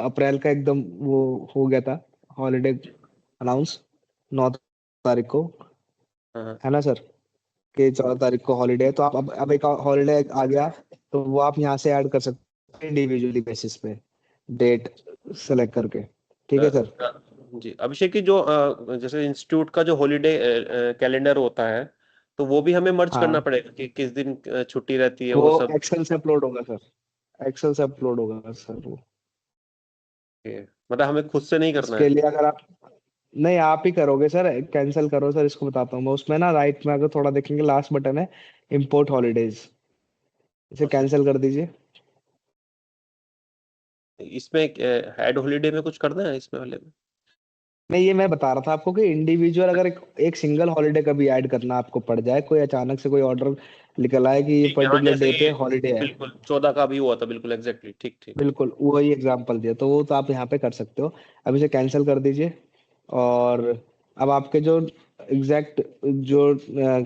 अप्रैल का एकदम वो हो गया था हॉलीडे अनाउंस 9 तारीख को, हाँ हाँ, है ना सर? कि 14 तारीख को हॉलीडे है, तो आप अब एक हॉलीडे आ गया तो वो आप यहाँ से ऐड कर सकते हैं इंडिविजुअली बेसिस पे डेट सेलेक्ट करके। ठीक है सर। जी अभिषेक की जो जैसे इंस्टीट्यूट का जो हॉलीडे कैलेंडर होता है, तो वो भी हमें मर्ज करना हाँ, पड़ेगा कि किस दिन छुट्टी रहती है वो वो सब। एक्सेल से अपलोड होगा सर। एक्सेल से अपलोड होगा सर वो। मतलब हमें खुद से नहीं करना इसके है। लिए अगर आप नहीं आप ही करोगे सर, कैंसिल करो सर। इसको बताता हूँ मैं। उसमें ना राइट में अगर थोड़ा देखेंगे लास्ट बटन है इंपोर्ट हॉलीडेज। इसे अच्छा, कैंसिल कर दीजिए। इसमें हेड हॉलीडे में कुछ करना है इसमें वाले में? नहीं, ये मैं बता रहा था आपको कि इंडिविजुअल अगर एक सिंगल हॉलीडे कभी ऐड करना आपको पड़ जाए, कोई अचानक से कोई ऑर्डर निकल आए कि ये ठीक है, हाँ पर्टिकुलर जैसे डे ये पे हॉलीडे है। बिल्कुल 14 का भी हुआ था, बिल्कुल एग्जैक्टली, ठीक ठीक। बिल्कुल वही एग्जांपल दिया तो वो तो आप यहाँ पे कर सकते हो। अब इसे कैंसिल कर दीजिए। और अब आपके जो एग्जैक्ट जो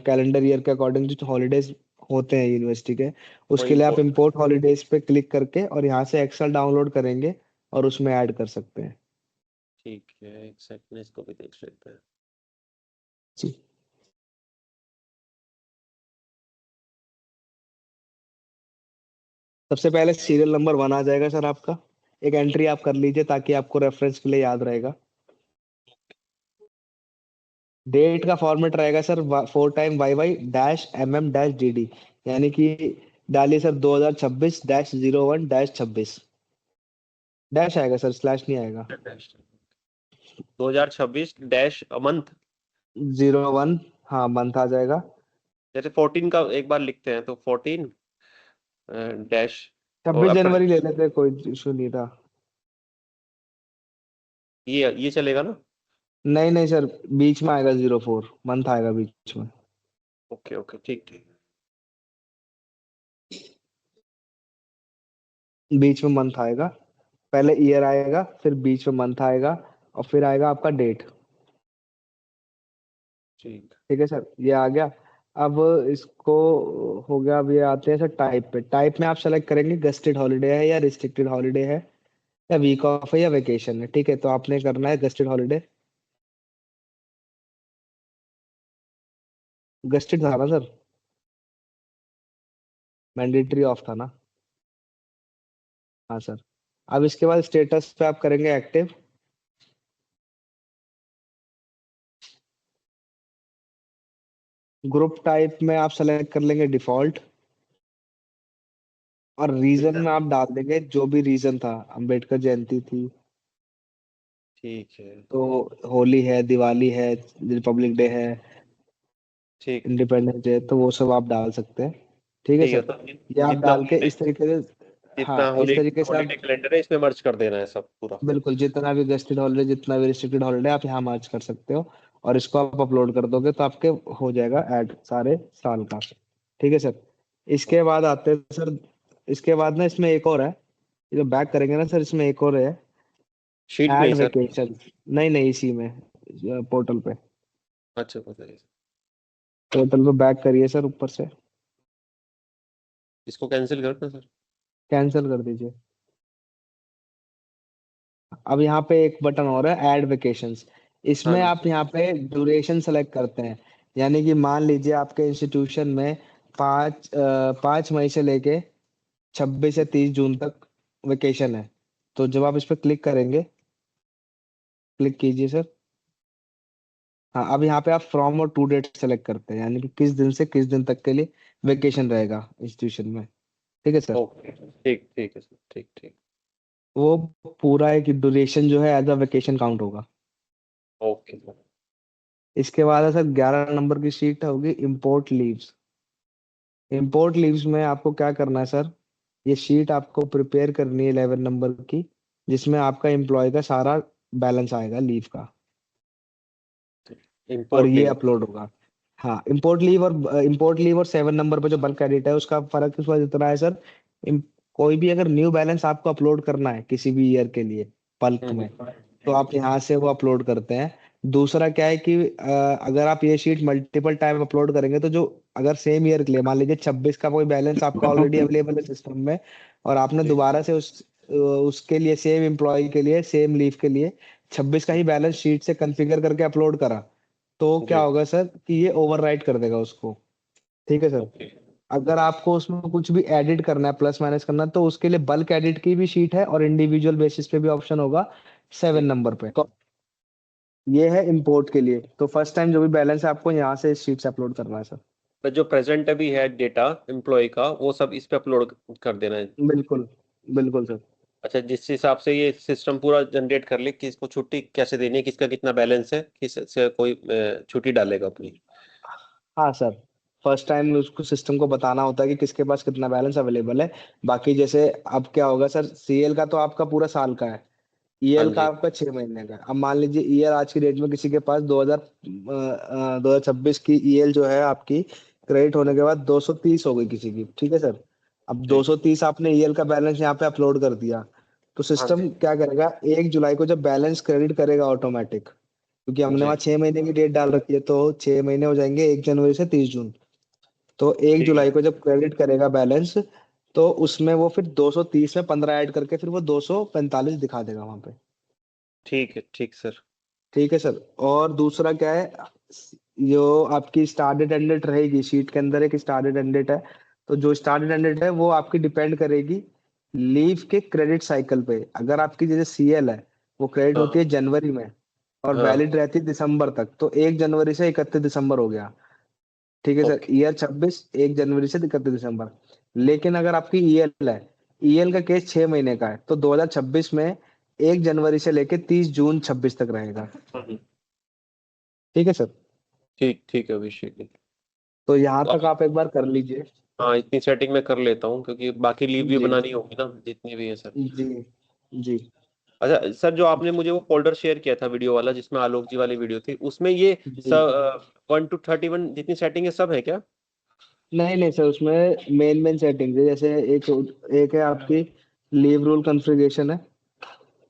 कैलेंडर ईयर के अकॉर्डिंग जो हॉलीडेज होते हैं यूनिवर्सिटी के, वो उसके लिए आप इम्पोर्ट। इंपोर्ट हॉलीडेज पे क्लिक करके और यहाँ से एक्सेल डाउनलोड करेंगे और उसमें ऐड कर सकते हैं। ठीक है, एक सेकंड इसको भी देख लेते हैं। जी। सबसे पहले सीरियल नंबर 1 आ जाएगा सर आपका। एक एंट्री आप कर लीजिए ताकि आपको रेफरेंस के लिए याद रहेगा। डेट का फॉर्मेट रहेगा सर 4 टाइम YY-MM-DD, यानी कि डालिए सर 2026-01-26। डैश आएगा सर, स्लैश नहीं आएगा। 2026 डैश मंथ। 01, हाँ मंथ आ जाएगा। जैसे 14 का एक बार लिखते हैं तो 14 डैश और 26 जनवरी अप्रैल। ले लेते, कोई इशू नहीं था। ये चलेगा ना? नहीं नहीं सर, बीच में आएगा 04, मंथ आएगा बीच में। ओके ओके, ठीक ठीक। बीच में मंथ आएगा। पहले ईयर आएगा, फिर बीच में मंथ आएगा और फिर आएगा आपका डेट। ठीक। ठीक है सर, ये आ गया। अब इसको हो गया। अब ये आते हैं सर टाइप पे। टाइप में आप सेलेक्ट करेंगे गस्टेड हॉलीडे है या रिस्ट्रिक्टेड हॉलीडे है या वीक ऑफ है या वेकेशन है। ठीक है, तो आपने करना है गस्टेड हॉलीडे। गस्टेड था ना सर? मैंडेटरी ऑफ था ना। हाँ सर। अब इसके बाद स्टेटस पे आप करेंगे एक्टिव। ग्रुप टाइप में आप सेलेक्ट कर लेंगे डिफॉल्ट, और रीजन में आप डाल देंगे जो भी रीजन था, अंबेडकर जयंती थी ठीक है। तो होली है, दिवाली है, रिपब्लिक डे है, ठीक इंडिपेंडेंस डे, तो वो सब आप डाल सकते हैं। ठीक है ठीक है, सर। तो ये आप जितना डाल के इस तरीके से, हाँ जितना इस तरीके से हॉलीडे आप कैलेंडर है इसमें मर्ज कर देना है सब पूरा। बिल्कुल जितना भी गेस्टेड हॉलीडे, जितना भी रिस्ट्रिक्टेड हॉलीडे आप यहाँ मार्च कर सकते हो, और इसको आप अपलोड कर दोगे तो आपके हो जाएगा ऐड सारे साल का। ठीक है सर। इसके बाद आते हैं सर, इसके बाद ना इसमें एक और है, ये जो बैक करेंगे ना सर, इसमें एक और है, शीट में ऐड ही सर? वेकेशन। नहीं नहीं, इसी में पोर्टल पे, अच्छा, बताइए। पोर्टल पे बैक करिए सर ऊपर से, इसको कैंसिल करना सर? कैंसिल कर दीजिए। अब यहाँ पे एक बटन और है, ऐड वेकेशंस। हाँ इसमें जी। आप यहाँ पे ड्यूरेशन सेलेक्ट करते हैं, यानी कि मान लीजिए आपके इंस्टीट्यूशन में 5 मई से लेके 26 या 30 जून तक वेकेशन है। तो जब आप इस पर क्लिक करेंगे, क्लिक कीजिए सर। हाँ, अब यहाँ पे आप फ्रॉम और टू डेट सेलेक्ट करते हैं, यानी कि किस दिन से किस दिन तक के लिए वेकेशन रहेगा इंस्टीट्यूशन में। ठीक है सर। ओके, ठीक ठीक है सर, ठीक ठीक। वो पूरा एक ड्यूरेशन जो है एज अ वेकेशन काउंट होगा। Okay sir. इसके बाद है सर 11 नंबर की शीट होगी, इंपोर्ट लीव्स। इंपोर्ट लीव्स में आपको क्या करना है सर, ये शीट आपको प्रिपेयर करनी है 11 नंबर की, जिसमें आपका एम्प्लॉय का सारा बैलेंस आएगा लीव का, और इंपोर्ट ये लीव। अपलोड होगा। हाँ, इंपोर्ट लीव और 7 नंबर पे जो बल्क एडिट है उसका फर्क इस वजह इतना है सर, कोई भी अगर न्यू बैलेंस आपको अपलोड करना है किसी भी ईयर के लिए बल्क में, तो आप यहाँ से वो अपलोड करते हैं। दूसरा क्या है कि अगर आप ये शीट मल्टीपल टाइम अपलोड करेंगे तो जो, अगर सेम ईयर के लिए मान लीजिए 26 का कोई बैलेंस आपका ऑलरेडी अवेलेबल है सिस्टम में, और आपने जी। दोबारा से उसके लिए सेम एम्प्लॉय के लिए सेम लीव के लिए 26 का ही बैलेंस शीट से कॉन्फ़िगर करके अपलोड करा, तो क्या जी। होगा सर कि ये ओवरराइट कर देगा उसको। ठीक है सर। ओके। अगर आपको उसमें कुछ भी एडिट करना है, प्लस माइनस करना है, तो उसके लिए बल्क एडिट की भी शीट है और इंडिविजुअल बेसिस पे भी ऑप्शन होगा 7 नंबर पे। ये है इंपोर्ट के लिए, तो फर्स्ट टाइम जो भी बैलेंस है आपको यहाँ से इस शीट से अपलोड करना है सर। तो जो प्रेजेंट अभी है डेटा एम्प्लॉय का वो सब इस पे अपलोड कर देना है? बिल्कुल बिल्कुल सर। अच्छा, जिस हिसाब से ये सिस्टम पूरा जनरेट कर ले किसको छुट्टी कैसे देनी है, किसका कितना बैलेंस है, किस से कोई छुट्टी डालेगा अपनी? हाँ सर, फर्स्ट टाइम उसको सिस्टम को बताना होता है कि किसके पास कितना बैलेंस अवेलेबल है। बाकी जैसे अब क्या होगा सर, सीएल का तो आपका पूरा साल का है, हाँ ईएल का जी। आपका 6 महीने का है। अब मान लीजिए ईयर आज की डेट में किसी के पास 2026 की ईएल जो है आपकी क्रेडिट होने के बाद 230 हो गई किसी की। ठीक है सर। अब जी। 230 आपने ईएल का बैलेंस यहाँ पे अपलोड कर दिया, तो हाँ सिस्टम जी। क्या करेगा, 1 जुलाई को जब बैलेंस क्रेडिट करेगा ऑटोमेटिक, क्योंकि हमने जी। वहाँ 6 महीने की डेट डाल रखी है, तो 6 महीने हो जाएंगे 1 जनवरी से 30 जून। तो एक ठीक जुलाई है। को जब क्रेडिट करेगा बैलेंस, तो उसमें वो फिर 230 में 15 ऐड करके फिर वो 245 दिखा देगा वहां पे। ठीक है, ठीक सर। ठीक है सर। और दूसरा क्या है, जो आपकी स्टार्ट डेट एंड डेट रहेगी शीट के अंदर, एक स्टार्ट डेट एंड डेट है, तो जो स्टार्ट डेट एंड डेट है वो आपकी डिपेंड करेगी लीव के क्रेडिट साइकिल पे। अगर आपकी जैसे सीएल है, वो क्रेडिट होती है हाँ। जनवरी में और वैलिड हाँ। रहती है दिसंबर तक, तो 1 जनवरी से 31 दिसंबर हो गया। ठीक है सर, ओके। ईयर 26 1 जनवरी से 31 दिसंबर। लेकिन अगर आपकी ईएल है, ईएल का केस 6 महीने का है, तो 2026 में 1 जनवरी से लेके 30 जून 26 तक रहेगा। हम्म। ठीक है सर। ठीक ठीक है अभिषेक जी। तो यहाँ तो तक आप एक बार कर लीजिए। हाँ, इतनी सेटिंग मैं कर लेता हूँ क्योंकि बाकी लीव भी जी बनानी होगी ना जितनी भी है सर। जी जी अच्छा सर, जो आपने मुझे वो फोल्डर शेयर किया था वीडियो वाला जिसमें आलोक जी वाली वीडियो थी, उसमें ये जी। सब 1 to 31 जितनी सेटिंग है सब है क्या? नहीं नहीं सर, उसमें मेन मेन सेटिंग है, जैसे एक एक है आपकी लीव रूल कॉन्फ़िगरेशन है,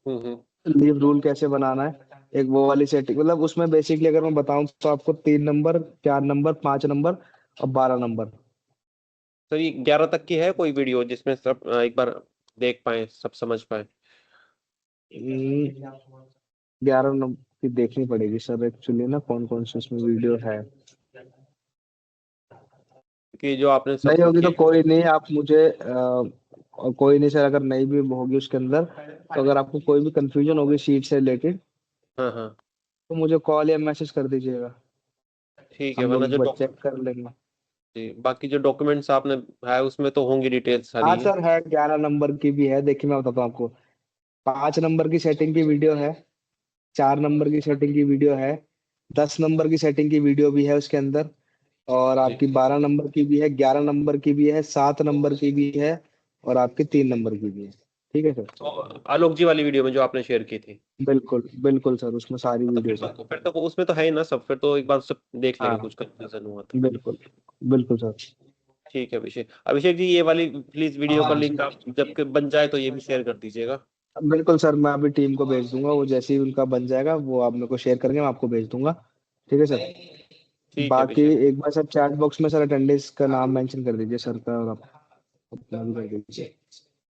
हम्म। लीव रूल कैसे बनाना है, एक वो वाली सेटिंग, मतलब उसमें बेसिकली अगर मैं बताऊं तो आपको 3 नंबर, 4 नंबर, 5 नंबर और 12 नंबर। सर ये 11 तक की है कोई वीडियो जिसमें सब एक बार देख पाए, सब समझ पाए? 11 नंबर की देखनी पड़ेगी सर एक्चुअली ना, कौन कौन से उसमें वीडियो है। कि जो आपने सब नहीं होगी तो किया? कोई नहीं, आप मुझे और कोई नहीं सर, अगर नहीं भी होगी उसके अंदर, तो अगर आपको कोई भी कंफ्यूजन होगी शीट से रिलेटेड, हाँ हाँ तो मुझे कॉल या मैसेज कर दीजिएगा, ठीक है, हम वरना लोग जो एक बार चेक कर लेंगे। जी, बाकी जो डॉक्यूमेंट्स आपने है उसमें तो होंगी डिटेल्स हाँ सारी है। सर है, 11 नंबर की भी है, देखिए मैं बताता हूँ आपको। 5 नंबर की सेटिंग की वीडियो है, 4 नंबर की सेटिंग की वीडियो है, 10 नंबर की सेटिंग की वीडियो भी है उसके अंदर, और जी, आपकी 12 नंबर की भी है, 11 नंबर की भी है, 7 नंबर की भी है, और आपकी 3 नंबर की भी है। ठीक है सर। तो आलोक जी वाली वीडियो में जो आपने शेयर की थी, बिल्कुल बिल्कुल सर, उसमें सारी तो वीडियोस है। फिर तो उसमें तो है ही ना सब, फिर तो एक बार सब देख लेंगे, हाँ कुछ कंफ्यूजन हुआ तो। बिल्कुल बिल्कुल सर। ठीक है अभिषेक, अभिषेक जी ये वाली प्लीज वीडियो का लिंक आप जब के बन जाए तो ये भी शेयर कर दीजिएगा। बिल्कुल सर, मैं अभी टीम को भेज दूंगा, वो जैसे ही उनका बन जाएगा वो आप मेरे को शेयर करेंगे, मैं आपको भेज दूंगा। ठीक है सर। ठीक है बाकी अभिषेक। एक बार सर चैट बॉक्स में सर अटेंडेंस का नाम मेंशन कर दीजिए सर का, और आप अपना भी कर दीजिए।